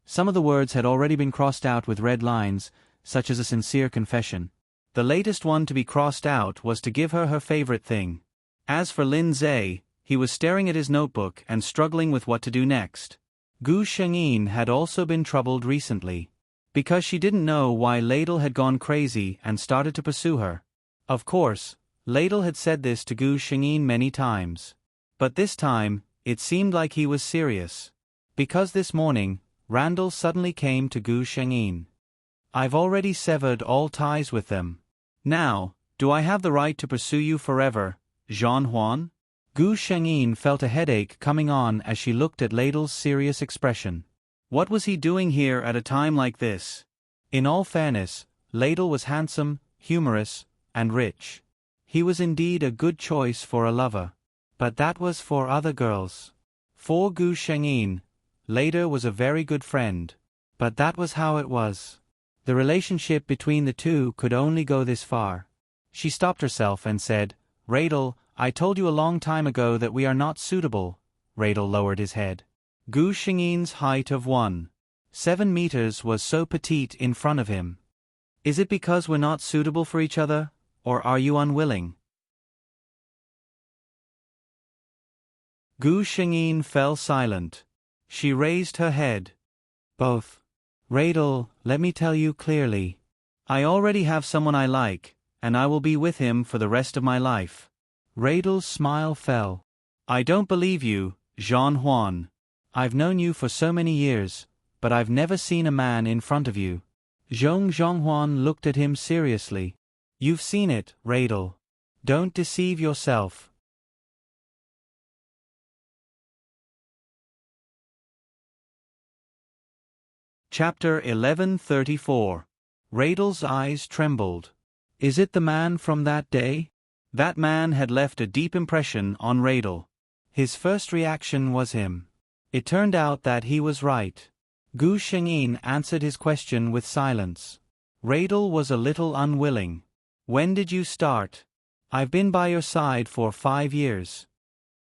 Some of the words had already been crossed out with red lines, such as a sincere confession. The latest one to be crossed out was to give her her favorite thing. As for Lin Zhe, he was staring at his notebook and struggling with what to do next. Gu Shengyin had also been troubled recently, because she didn't know why Ladle had gone crazy and started to pursue her. Of course, Ladle had said this to Gu Shengyin many times. But this time, it seemed like he was serious. Because this morning, Randall suddenly came to Gu Shengyin. "I've already severed all ties with them. Now, do I have the right to pursue you forever, Jean Huan?" Gu Shengyin felt a headache coming on as she looked at Ladle's serious expression. What was he doing here at a time like this? In all fairness, Ladle was handsome, humorous, and rich. He was indeed a good choice for a lover. But that was for other girls. For Gu Shengyin, Ladle was a very good friend. But that was how it was. The relationship between the two could only go this far. She stopped herself and said, "Radel, I told you a long time ago that we are not suitable." Radel lowered his head. Gu Shengyin's height of 1.7 meters was so petite in front of him. "Is it because we're not suitable for each other, or are you unwilling?" Gu Shengyin fell silent. She raised her head. "Both. Radel, let me tell you clearly. I already have someone I like, and I will be with him for the rest of my life." Radel's smile fell. "I don't believe you, Jean Huan. I've known you for so many years, but I've never seen a man in front of you." Zhong Zhonghuan looked at him seriously. "You've seen it, Radel. Don't deceive yourself." Chapter 1134. Radel's eyes trembled. "Is it the man from that day?" That man had left a deep impression on Radel. His first reaction was him. It turned out that he was right. Gu Shengyin answered his question with silence. Radel was a little unwilling. "When did you start?" "I've been by your side for 5 years.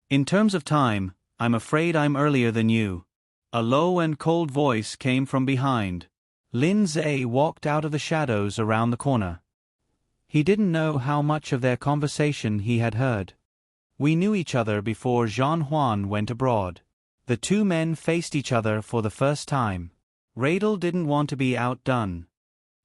In terms of time, I'm afraid I'm earlier than you." A low and cold voice came from behind. Lin Zhe walked out of the shadows around the corner. He didn't know how much of their conversation he had heard. "We knew each other before Jean Huan went abroad." The two men faced each other for the first time. Radel didn't want to be outdone.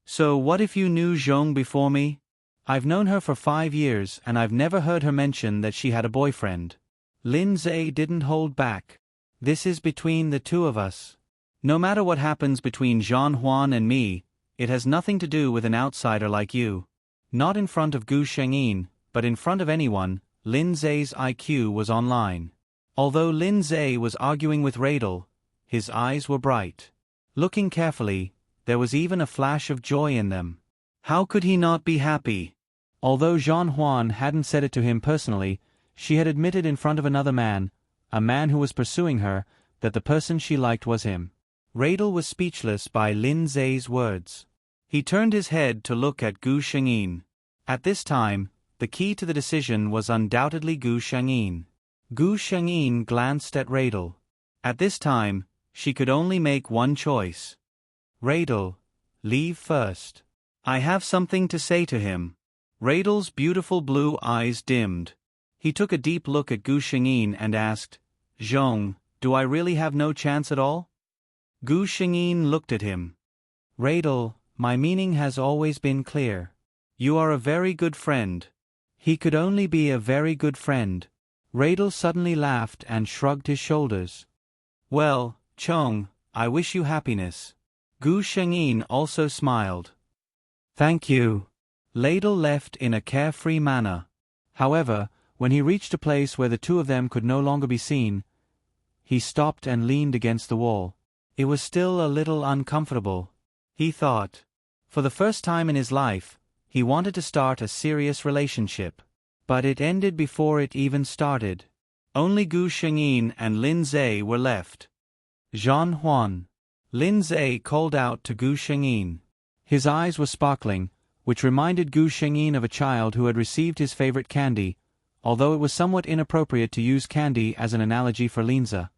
"So what if you knew Zhong before me? I've known her for 5 years and I've never heard her mention that she had a boyfriend." Lin Zhe didn't hold back. "This is between the two of us. No matter what happens between Jean Huan and me, it has nothing to do with an outsider like you." Not in front of Gu Shengyin, but in front of anyone, Lin Zhe's IQ was online. Although Lin Zhe was arguing with Radel, his eyes were bright. Looking carefully, there was even a flash of joy in them. How could he not be happy? Although Jean Huan hadn't said it to him personally, she had admitted in front of another man, a man who was pursuing her, that the person she liked was him. Radel was speechless by Lin Zhe's words. He turned his head to look at Gu Shengyin. At this time, the key to the decision was undoubtedly Gu Shengyin. Gu Shengyin glanced at Radel. At this time, she could only make one choice. "Radel, leave first. I have something to say to him." Radel's beautiful blue eyes dimmed. He took a deep look at Gu Shengyin and asked, "Zhong, do I really have no chance at all?" Gu Shengyin looked at him. "Radel, my meaning has always been clear. You are a very good friend." He could only be a very good friend. Radel suddenly laughed and shrugged his shoulders. "Well, Chong, I wish you happiness." Gu Shengyin also smiled. "Thank you." Ladle left in a carefree manner. However, when he reached a place where the two of them could no longer be seen, he stopped and leaned against the wall. It was still a little uncomfortable, he thought. For the first time in his life, He wanted to start a serious relationship. But it ended before it even started. Only Gu Shengyin and Lin Zhe were left. Zhang Huan. Lin Zhe called out to Gu Shengyin. His eyes were sparkling, which reminded Gu Shengyin of a child who had received his favorite candy, although it was somewhat inappropriate to use candy as an analogy for Linza.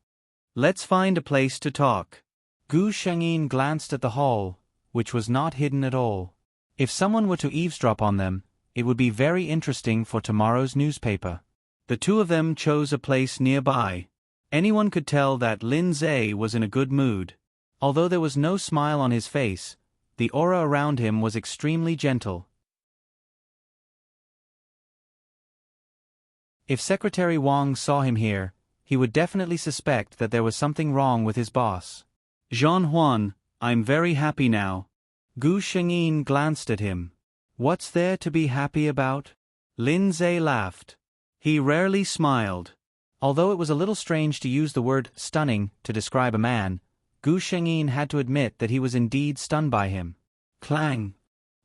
Let's find a place to talk. Gu Shengyin glanced at the hall, which was not hidden at all. If someone were to eavesdrop on them, it would be very interesting for tomorrow's newspaper. The two of them chose a place nearby. Anyone could tell that Lin Zhe was in a good mood. Although there was no smile on his face, the aura around him was extremely gentle. If Secretary Wang saw him here, he would definitely suspect that there was something wrong with his boss. Zhang Huan, I'm very happy now. Gu Shengyin glanced at him. What's there to be happy about? Lin Zhe laughed. He rarely smiled. Although it was a little strange to use the word stunning to describe a man, Gu Shengyin had to admit that he was indeed stunned by him. Clang!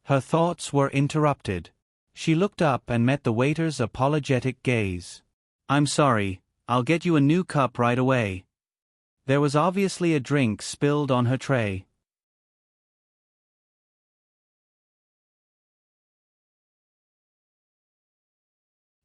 Her thoughts were interrupted. She looked up and met the waiter's apologetic gaze. I'm sorry, I'll get you a new cup right away. There was obviously a drink spilled on her tray.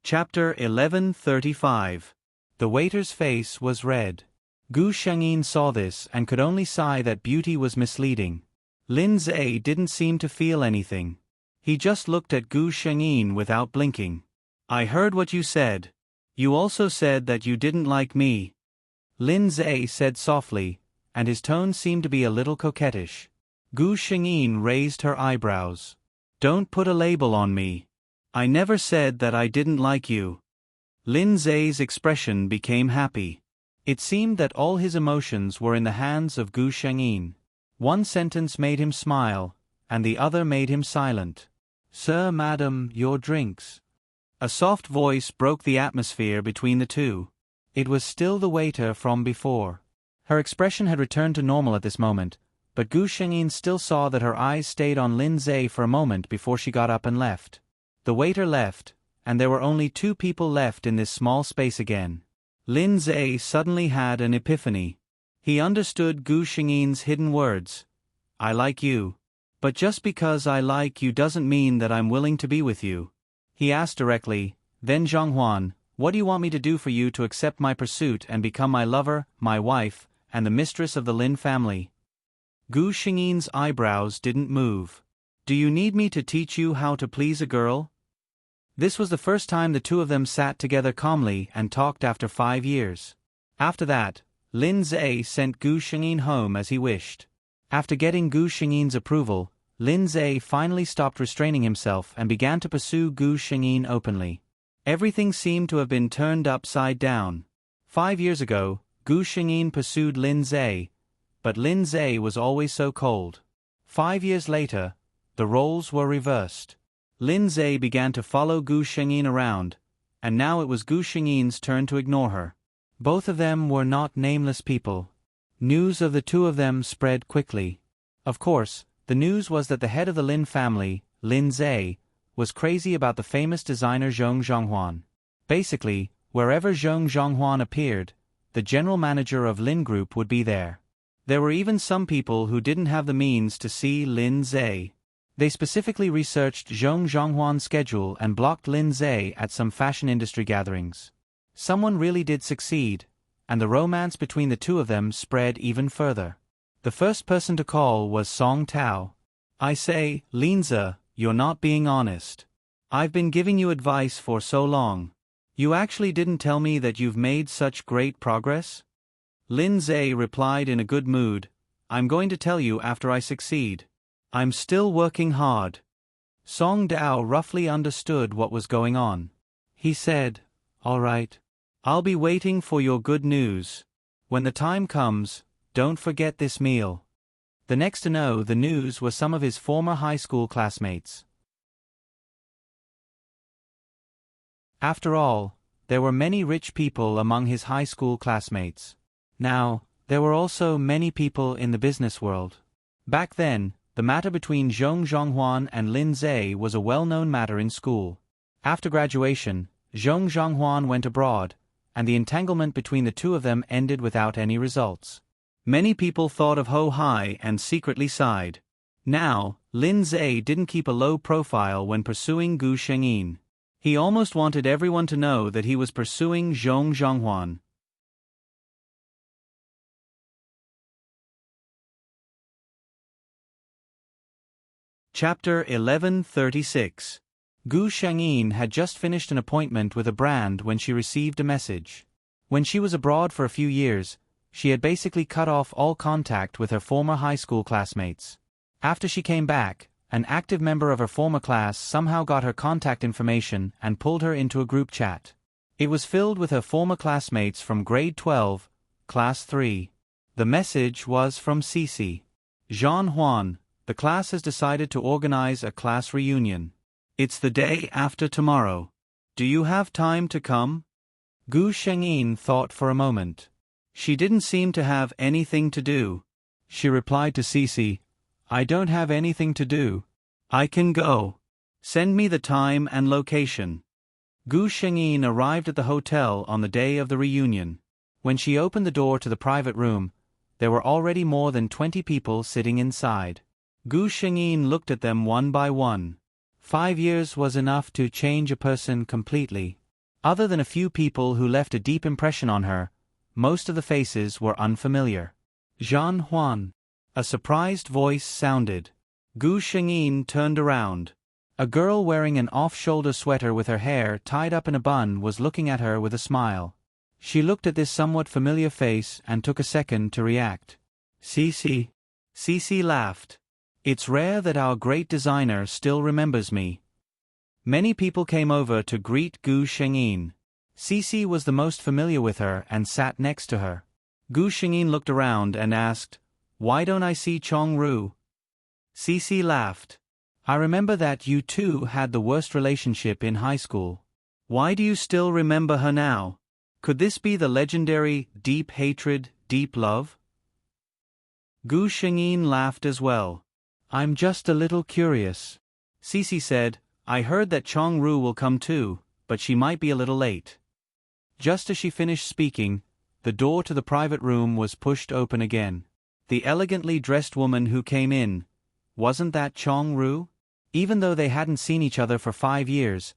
Chapter 1135. The waiter's face was red. Gu Shengyin saw this and could only sigh that beauty was misleading. Lin Zhe didn't seem to feel anything. He just looked at Gu Shengyin without blinking. I heard what you said. You also said that you didn't like me. Lin Zhe said softly, and his tone seemed to be a little coquettish. Gu Shengyin raised her eyebrows. Don't put a label on me. I never said that I didn't like you. Lin Zhe's expression became happy. It seemed that all his emotions were in the hands of Gu Shengyin. One sentence made him smile, and the other made him silent. Sir, madam, your drinks. A soft voice broke the atmosphere between the two. It was still the waiter from before. Her expression had returned to normal at this moment, but Gu Shengyin still saw that her eyes stayed on Lin Zhe for a moment before she got up and left. The waiter left, and there were only two people left in this small space again. Lin Zhe suddenly had an epiphany. He understood Gu Shengyin's hidden words. I like you. But just because I like you doesn't mean that I'm willing to be with you. He asked directly, then Zhang Huan, what do you want me to do for you to accept my pursuit and become my lover, my wife, and the mistress of the Lin family? Gu Shengyin's eyebrows didn't move. Do you need me to teach you how to please a girl? This was the first time the two of them sat together calmly and talked after 5 years. After that, Lin Zhe sent Gu Shengyin home as he wished. After getting Gu Shengyin's approval, Lin Zhe finally stopped restraining himself and began to pursue Gu Shengyin openly. Everything seemed to have been turned upside down. 5 years ago, Gu Shengyin pursued Lin Zhe, but Lin Zhe was always so cold. 5 years later, the roles were reversed. Lin Zhe began to follow Gu Shengyin around, and now it was Gu Shengyin's turn to ignore her. Both of them were not nameless people. News of the two of them spread quickly. Of course, the news was that the head of the Lin family, Lin Zhe, was crazy about the famous designer Zhong Zhonghuan. Basically, wherever Zhong Zhonghuan appeared, the general manager of Lin Group would be there. There were even some people who didn't have the means to see Lin Zhe. They specifically researched Zhong Zhonghuan's schedule and blocked Lin Zhe at some fashion industry gatherings. Someone really did succeed, and the romance between the two of them spread even further. The first person to call was Song Tao. I say, Linza, you're not being honest. I've been giving you advice for so long. You actually didn't tell me that you've made such great progress? Lin Zhe replied in a good mood, I'm going to tell you after I succeed. I'm still working hard. Song Tao roughly understood what was going on. He said, all right. I'll be waiting for your good news. When the time comes, don't forget this meal. The next to know the news was some of his former high school classmates. After all, there were many rich people among his high school classmates. Now, there were also many people in the business world. Back then, the matter between Zhong Zhonghuan and Lin Zhe was a well-known matter in school. After graduation, Zhong Zhonghuan went abroad, and the entanglement between the two of them ended without any results. Many people thought of Ho Hai and secretly sighed. Now, Lin Zhe didn't keep a low profile when pursuing Gu Shengyin. He almost wanted everyone to know that he was pursuing Zhong Zhonghuan. Chapter 1136. Gu Shengyin had just finished an appointment with a brand when she received a message. When she was abroad for a few years, she had basically cut off all contact with her former high school classmates. After she came back, an active member of her former class somehow got her contact information and pulled her into a group chat. It was filled with her former classmates from grade 12, class 3. The message was from Cici. Jean Huan, the class has decided to organize a class reunion. It's the day after tomorrow. Do you have time to come? Gu Shengyin thought for a moment. She didn't seem to have anything to do. She replied to Cici, I don't have anything to do. I can go. Send me the time and location. Gu Shengyin arrived at the hotel on the day of the reunion. When she opened the door to the private room, there were already more than 20 people sitting inside. Gu Shengyin looked at them one by one. 5 years was enough to change a person completely. Other than a few people who left a deep impression on her, most of the faces were unfamiliar. Jean Huan. A surprised voice sounded. Gu Shengyin turned around. A girl wearing an off-shoulder sweater with her hair tied up in a bun was looking at her with a smile. She looked at this somewhat familiar face and took a second to react. Cici. Cici laughed. It's rare that our great designer still remembers me. Many people came over to greet Gu Shengyin. Cici was the most familiar with her and sat next to her. Gu Shengyin looked around and asked, Why don't I see Chongru? Cici laughed. I remember that you two had the worst relationship in high school. Why do you still remember her now? Could this be the legendary deep hatred, deep love? Gu Shengyin laughed as well. I'm just a little curious. Cici said, I heard that Chongru will come too, but she might be a little late. Just as she finished speaking, the door to the private room was pushed open again. The elegantly dressed woman who came in, wasn't that Chongru? Even though they hadn't seen each other for 5 years,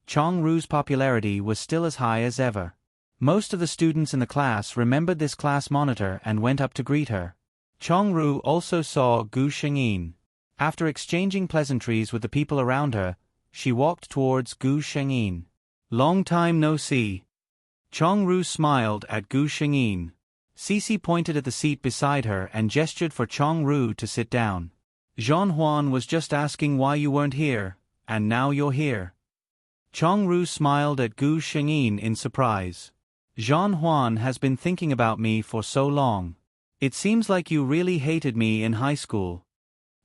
Chongru's popularity was still as high as ever. Most of the students in the class remembered this class monitor and went up to greet her. Chongru also saw Gu Shengyin. After exchanging pleasantries with the people around her, she walked towards Gu Shengyin. Long time no see. Chongru smiled at Gu Shengyin. Cici pointed at the seat beside her and gestured for Chongru to sit down. Jean Huan was just asking why you weren't here, and now you're here. Chongru smiled at Gu Shengyin in surprise. Jean Huan has been thinking about me for so long. It seems like you really hated me in high school.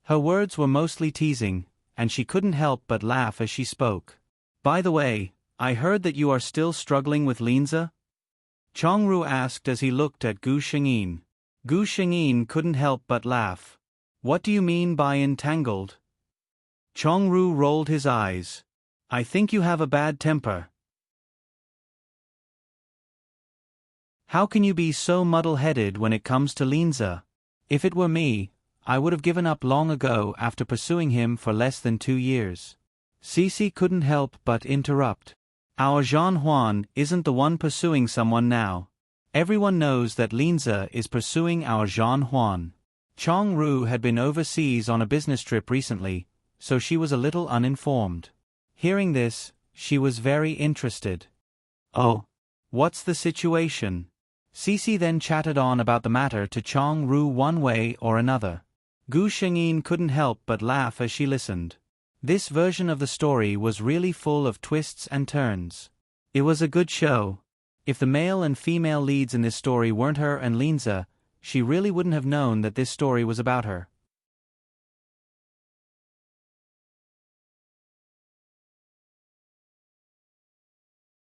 Her words were mostly teasing, and she couldn't help but laugh as she spoke. By the way, I heard that you are still struggling with Linza? Chongru asked as he looked at Gu Shengyin. Gu Shengyin couldn't help but laugh. What do you mean by entangled? Chongru rolled his eyes. I think you have a bad temper. How can you be so muddle-headed when it comes to Linza? If it were me, I would have given up long ago after pursuing him for less than 2 years. Cici couldn't help but interrupt. Our Jean Huan isn't the one pursuing someone now. Everyone knows that Linza is pursuing our Jean Huan. Chongru had been overseas on a business trip recently, so she was a little uninformed. Hearing this, she was very interested. Oh, what's the situation? Cici then chatted on about the matter to Chongru one way or another. Gu Shengyin couldn't help but laugh as she listened. This version of the story was really full of twists and turns. It was a good show. If the male and female leads in this story weren't her and Linza, she really wouldn't have known that this story was about her.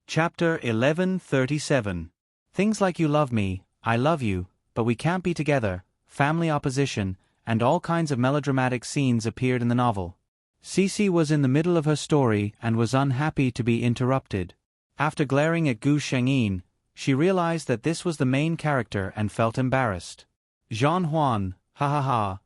Chapter 1137. Things like you love me, I love you, but we can't be together, family opposition, and all kinds of melodramatic scenes appeared in the novel. Cece was in the middle of her story and was unhappy to be interrupted. After glaring at Gu Shengyin, she realized that this was the main character and felt embarrassed. Jean Huan, ha ha ha.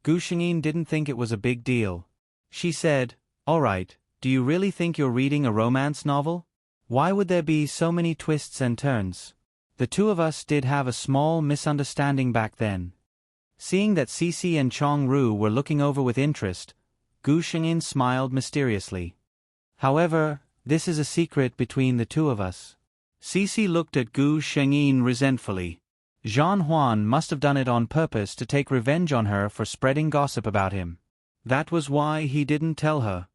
Gu Shengyin didn't think it was a big deal. She said, "Alright, do you really think you're reading a romance novel? Why would there be so many twists and turns? The two of us did have a small misunderstanding back then." Seeing that Cece and Chong Ru were looking over with interest, Gu Shengyin smiled mysteriously. "However, this is a secret between the two of us." Cece looked at Gu Shengyin resentfully. Jean Huan must have done it on purpose to take revenge on her for spreading gossip about him. That was why he didn't tell her.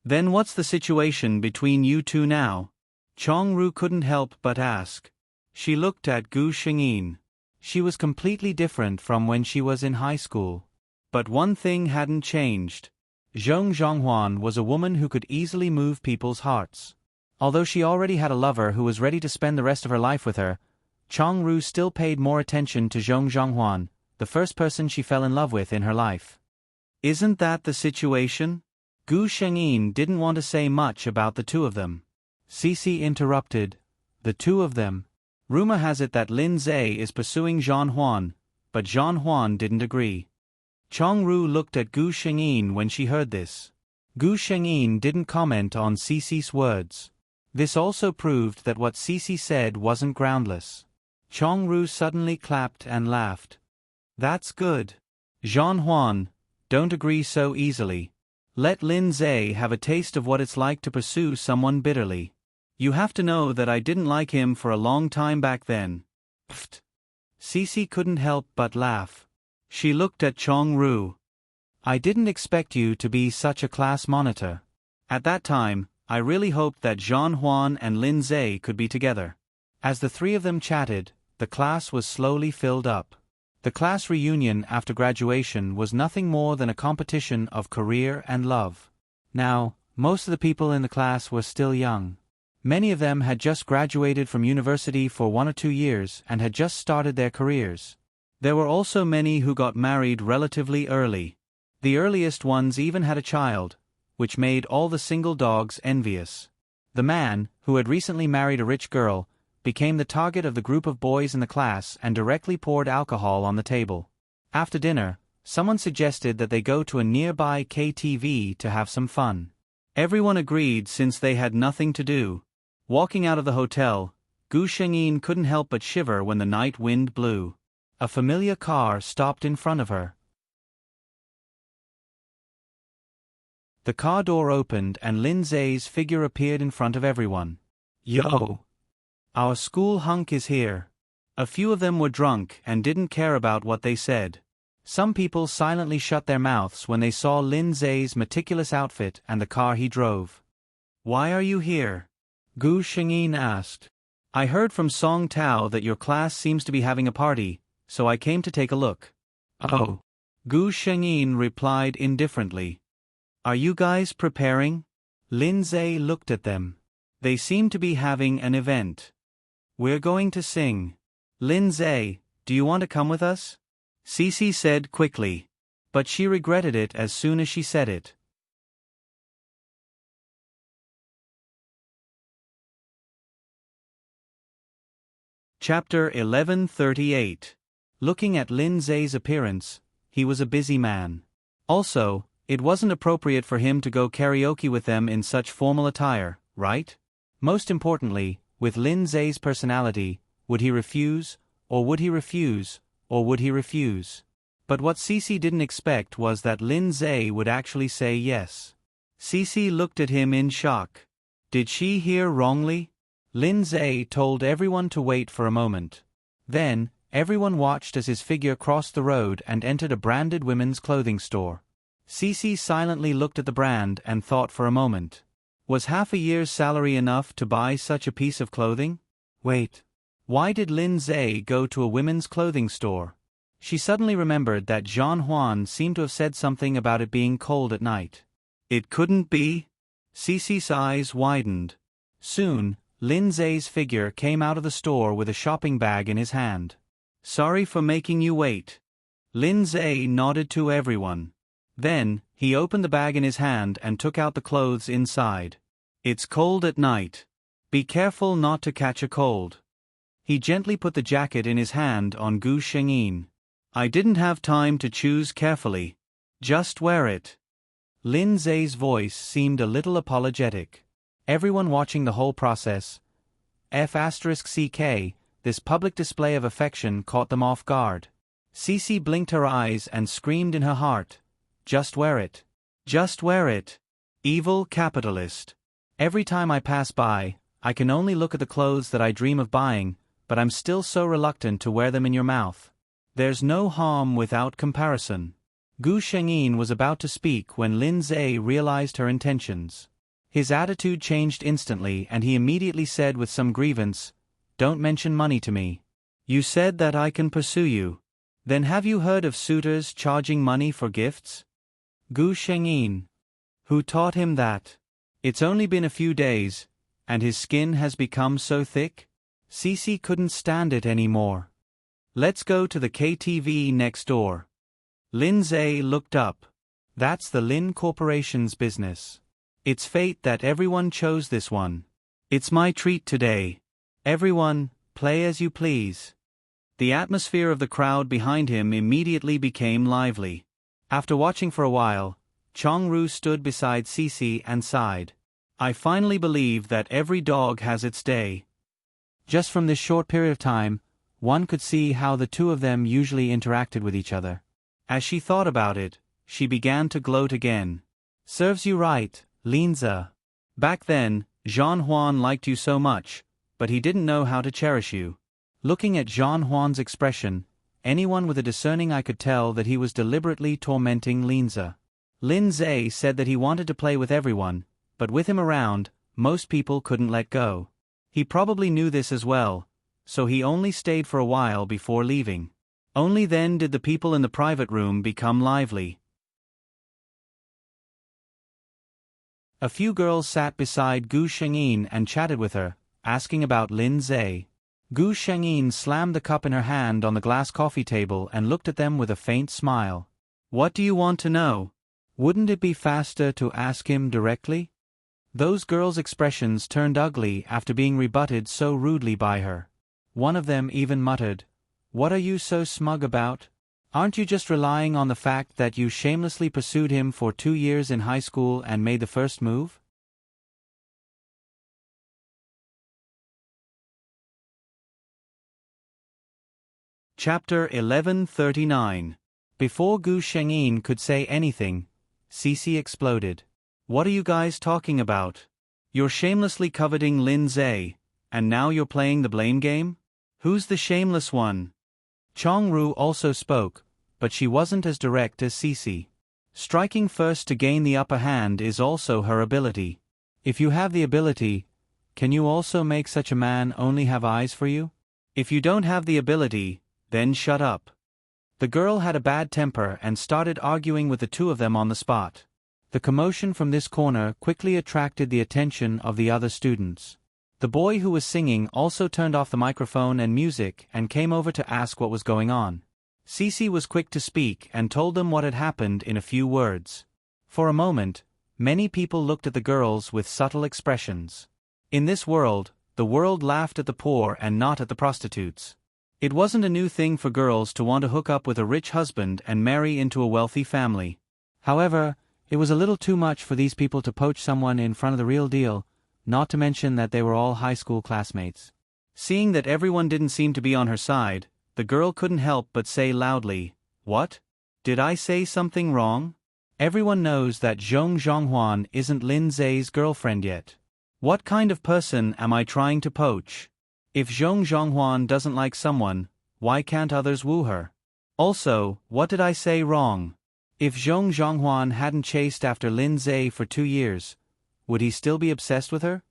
"Then what's the situation between you two now?" Chong Ru couldn't help but ask. She looked at Gu Shengyin. She was completely different from when she was in high school. But one thing hadn't changed. Zhong Zhonghuan was a woman who could easily move people's hearts. Although she already had a lover who was ready to spend the rest of her life with her, Chong Ru still paid more attention to Zhong Zhonghuan, the first person she fell in love with in her life. "Isn't that the situation?" Gu Shengyin didn't want to say much about the two of them. Cece interrupted. "The two of them? Rumor has it that Lin Zhe is pursuing Jean Huan, but Jean Huan didn't agree." Chong Ru looked at Gu Shengyin when she heard this. Gu Shengyin didn't comment on Cece's words. This also proved that what Cece said wasn't groundless. Chong Ru suddenly clapped and laughed. "That's good. Jean Huan, don't agree so easily. Let Lin Zhe have a taste of what it's like to pursue someone bitterly. You have to know that I didn't like him for a long time back then." Pfft. Cece couldn't help but laugh. She looked at Chong Ru. "I didn't expect you to be such a class monitor. At that time, I really hoped that Jean Huan and Lin Zhe could be together." As the three of them chatted, the class was slowly filled up. The class reunion after graduation was nothing more than a competition of career and love. Now, most of the people in the class were still young. Many of them had just graduated from university for 1 or 2 years and had just started their careers. There were also many who got married relatively early. The earliest ones even had a child, which made all the single dogs envious. The man, who had recently married a rich girl, became the target of the group of boys in the class and directly poured alcohol on the table. After dinner, someone suggested that they go to a nearby KTV to have some fun. Everyone agreed since they had nothing to do. Walking out of the hotel, Gu Shengyin couldn't help but shiver when the night wind blew. A familiar car stopped in front of her. The car door opened and Lin Zhe's figure appeared in front of everyone. "Yo! Our school hunk is here." A few of them were drunk and didn't care about what they said. Some people silently shut their mouths when they saw Lin Zhe's meticulous outfit and the car he drove. "Why are you here?" Gu Shengyin asked. "I heard from Song Tao that your class seems to be having a party, so I came to take a look." "Oh." Gu Shengyin replied indifferently. "Are you guys preparing?" Lin Zhe looked at them. They seemed to be having an event. "We're going to sing. Lin Zhe, do you want to come with us?" Cece said quickly. But she regretted it as soon as she said it. Chapter 1138. Looking at Lin Zhe's appearance, he was a busy man. Also, it wasn't appropriate for him to go karaoke with them in such formal attire, right? Most importantly, with Lin Zhe's personality, would he refuse, or would he refuse, or would he refuse? But what Cece didn't expect was that Lin Zhe would actually say yes. Cece looked at him in shock. Did she hear wrongly? Lin Zhe told everyone to wait for a moment. Then, everyone watched as his figure crossed the road and entered a branded women's clothing store. Cece silently looked at the brand and thought for a moment. Was half a year's salary enough to buy such a piece of clothing? Wait. Why did Lin Zhe go to a women's clothing store? She suddenly remembered that Jean Huan seemed to have said something about it being cold at night. It couldn't be? Cece's eyes widened. Soon, Lin Zhe's figure came out of the store with a shopping bag in his hand. "Sorry for making you wait." Lindsay nodded to everyone. Then, he opened the bag in his hand and took out the clothes inside. It's cold at night. Be careful not to catch a cold. He gently put the jacket in his hand on Gu Shengyin. I didn't have time to choose carefully. Just wear it. Lindsay's voice seemed a little apologetic. Everyone watching the whole process, F*CK, this public display of affection caught them off guard. Cece blinked her eyes and screamed in her heart. Just wear it. Just wear it. Evil capitalist. Every time I pass by, I can only look at the clothes that I dream of buying, but I'm still so reluctant to wear them in your mouth. There's no harm without comparison. Gu Shengyin was about to speak when Lindsay realized her intentions. His attitude changed instantly and he immediately said with some grievance, Don't mention money to me. You said that I can pursue you. Then have you heard of suitors charging money for gifts? Gu Shengyin. Who taught him that? It's only been a few days, and his skin has become so thick? Cece couldn't stand it anymore. Let's go to the KTV next door. Lindsay looked up. That's the Lin Corporation's business. It's fate that everyone chose this one. It's my treat today. Everyone, play as you please. The atmosphere of the crowd behind him immediately became lively. After watching for a while, Chongru stood beside Cece and sighed. I finally believe that every dog has its day. Just from this short period of time, one could see how the two of them usually interacted with each other. As she thought about it, she began to gloat again. Serves you right, Linza. Back then, Jean Huan liked you so much, but he didn't know how to cherish you. Looking at Jean Huan's expression, anyone with a discerning eye could tell that he was deliberately tormenting Linza. Lindsay said that he wanted to play with everyone, but with him around, most people couldn't let go. He probably knew this as well, so he only stayed for a while before leaving. Only then did the people in the private room become lively. A few girls sat beside Gu Shengyin and chatted with her, asking about Lindsay. Gu Shengyin slammed the cup in her hand on the glass coffee table and looked at them with a faint smile. What do you want to know? Wouldn't it be faster to ask him directly? Those girls' expressions turned ugly after being rebutted so rudely by her. One of them even muttered, What are you so smug about? Aren't you just relying on the fact that you shamelessly pursued him for 2 years in high school and made the first move? Chapter 1139. Before Gu Shengyin could say anything, Cece exploded. What are you guys talking about? You're shamelessly coveting Lindsay, and now you're playing the blame game? Who's the shameless one? Chongru also spoke, but she wasn't as direct as Cece. Striking first to gain the upper hand is also her ability. If you have the ability, can you also make such a man only have eyes for you? If you don't have the ability, then shut up. The girl had a bad temper and started arguing with the two of them on the spot. The commotion from this corner quickly attracted the attention of the other students. The boy who was singing also turned off the microphone and music and came over to ask what was going on. Cece was quick to speak and told them what had happened in a few words. For a moment, many people looked at the girls with subtle expressions. In this world, the world laughed at the poor and not at the prostitutes. It wasn't a new thing for girls to want to hook up with a rich husband and marry into a wealthy family. However, it was a little too much for these people to poach someone in front of the real deal, not to mention that they were all high school classmates. Seeing that everyone didn't seem to be on her side, the girl couldn't help but say loudly, What? Did I say something wrong? Everyone knows that Zhong Zhonghuan isn't Lindsay's girlfriend yet. What kind of person am I trying to poach? If Zhong Zhonghuan doesn't like someone, why can't others woo her? Also, what did I say wrong? If Zhong Zhonghuan hadn't chased after Lindsay for 2 years, would he still be obsessed with her?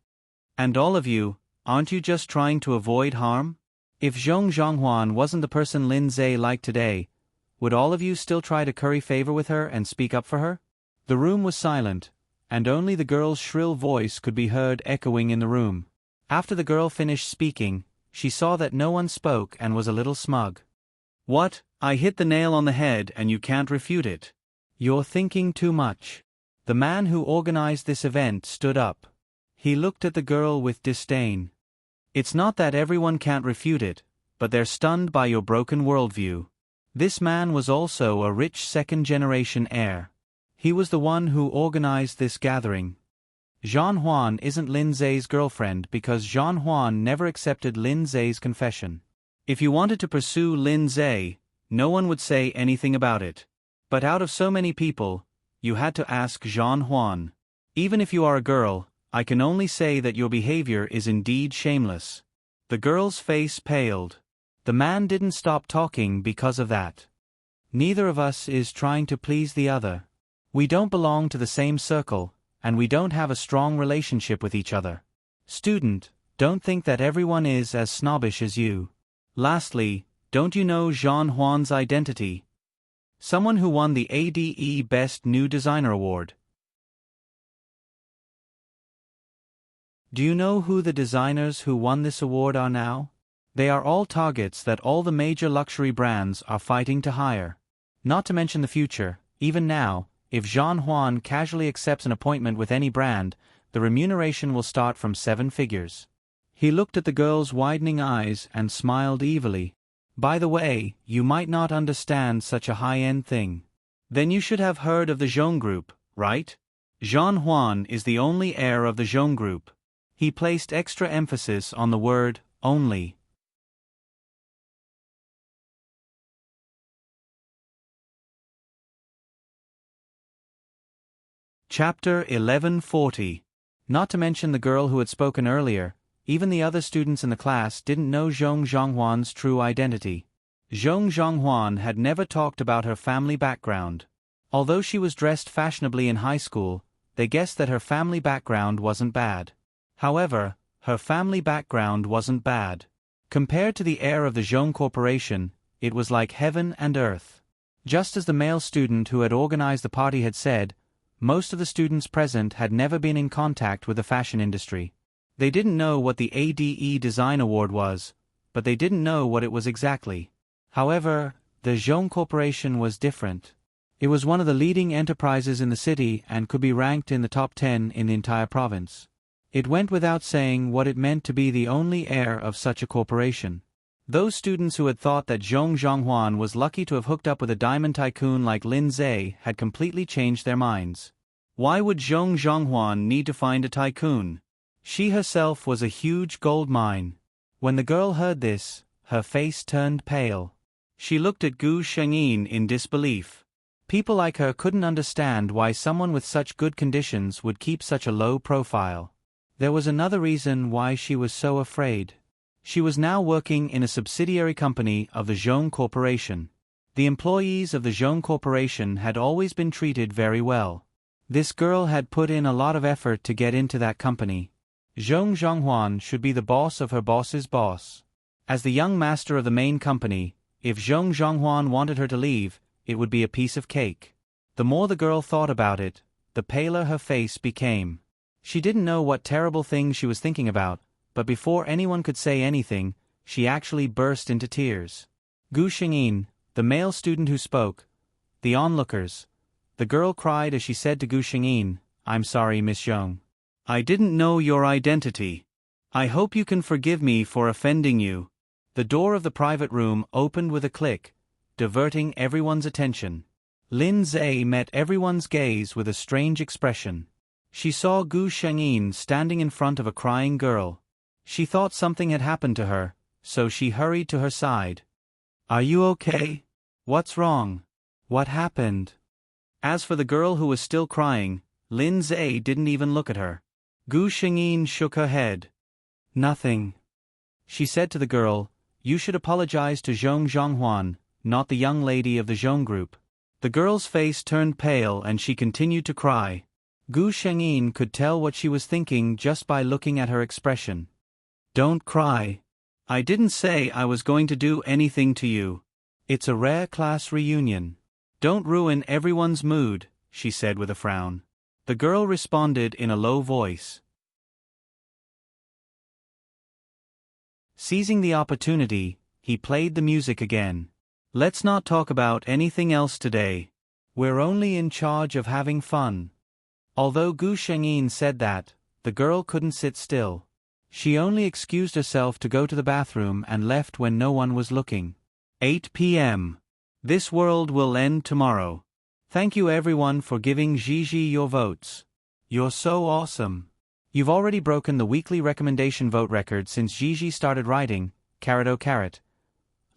And all of you, aren't you just trying to avoid harm? If Zhong Zhonghuan wasn't the person Lindsay liked today, would all of you still try to curry favor with her and speak up for her? The room was silent, and only the girl's shrill voice could be heard echoing in the room. After the girl finished speaking, she saw that no one spoke and was a little smug. What? I hit the nail on the head and you can't refute it. You're thinking too much. The man who organized this event stood up. He looked at the girl with disdain. It's not that everyone can't refute it, but they're stunned by your broken worldview. This man was also a rich second-generation heir. He was the one who organized this gathering. Jean Huan isn't Lin Zhe's girlfriend because Jean Huan never accepted Lin Zhe's confession. If you wanted to pursue Lin Zhe, no one would say anything about it. But out of so many people, you had to ask Jean Huan. Even if you are a girl, I can only say that your behavior is indeed shameless. The girl's face paled. The man didn't stop talking because of that. Neither of us is trying to please the other. We don't belong to the same circle, and we don't have a strong relationship with each other. Student, don't think that everyone is as snobbish as you. Lastly, don't you know Jean Huan's identity? Someone who won the ADE Best New Designer Award. Do you know who the designers who won this award are now? They are all targets that all the major luxury brands are fighting to hire. Not to mention the future, even now, if Jean Huan casually accepts an appointment with any brand, the remuneration will start from 7 figures. He looked at the girl's widening eyes and smiled evilly. By the way, you might not understand such a high-end thing. Then you should have heard of the Zhong Group, right? Jean Huan is the only heir of the Zhong Group. He placed extra emphasis on the word, only. Chapter 1140. Not to mention the girl who had spoken earlier, even the other students in the class didn't know Zhong Zhonghuan's true identity. Zhong Zhonghuan had never talked about her family background. Although she was dressed fashionably in high school, they guessed that her family background wasn't bad. However, her family background wasn't bad. Compared to the heir of the Zhong Corporation, it was like heaven and earth. Just as the male student who had organized the party had said, most of the students present had never been in contact with the fashion industry. They didn't know what the ADE Design Award was, but they didn't know what it was exactly. However, the Zhong Corporation was different. It was one of the leading enterprises in the city and could be ranked in the top 10 in the entire province. It went without saying what it meant to be the only heir of such a corporation. Those students who had thought that Zhong Zhonghuan was lucky to have hooked up with a diamond tycoon like Lin Zhe had completely changed their minds. Why would Zhong Zhonghuan need to find a tycoon? She herself was a huge gold mine. When the girl heard this, her face turned pale. She looked at Gu Shengyin in disbelief. People like her couldn't understand why someone with such good conditions would keep such a low profile. There was another reason why she was so afraid. She was now working in a subsidiary company of the Zhong Corporation. The employees of the Zhong Corporation had always been treated very well. This girl had put in a lot of effort to get into that company. Zhong Zhonghuan should be the boss of her boss's boss. As the young master of the main company, if Zhong Zhonghuan wanted her to leave, it would be a piece of cake. The more the girl thought about it, the paler her face became. She didn't know what terrible thing she was thinking about, but before anyone could say anything, she actually burst into tears. Gu Shengyin, the male student who spoke, the onlookers. The girl cried as she said to Gu Shengyin, "I'm sorry, Miss Zhong. I didn't know your identity. I hope you can forgive me for offending you." The door of the private room opened with a click, diverting everyone's attention. Lin Zhe met everyone's gaze with a strange expression. She saw Gu Shengyin standing in front of a crying girl. She thought something had happened to her, so she hurried to her side. "Are you okay? What's wrong? What happened?" As for the girl who was still crying, Lin Zhe didn't even look at her. Gu Shengyin shook her head. "Nothing." She said to the girl, "You should apologize to Zhong Zhonghuan, not the young lady of the Zhong Group." The girl's face turned pale and she continued to cry. Gu Shengyin could tell what she was thinking just by looking at her expression. "Don't cry. I didn't say I was going to do anything to you. It's a rare class reunion. Don't ruin everyone's mood," she said with a frown. The girl responded in a low voice. Seizing the opportunity, he played the music again. Let's not talk about anything else today. We're only in charge of having fun. Although Gu Shengyin said that, the girl couldn't sit still. She only excused herself to go to the bathroom and left when no one was looking. 8 p.m. This world will end tomorrow. Thank you everyone for giving Gigi your votes. You're so awesome. You've already broken the weekly recommendation vote record since Gigi started writing, Carrot oh Carrot.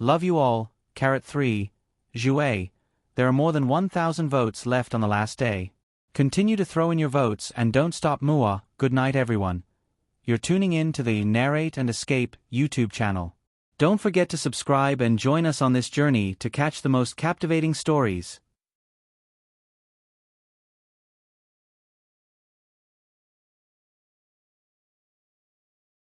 Love you all, Carrot 3, Jouet. There are more than 1,000 votes left on the last day. Continue to throw in your votes and don't stop Mua. Good night everyone. You're tuning in to the Narrate and Escape YouTube channel. Don't forget to subscribe and join us on this journey to catch the most captivating stories.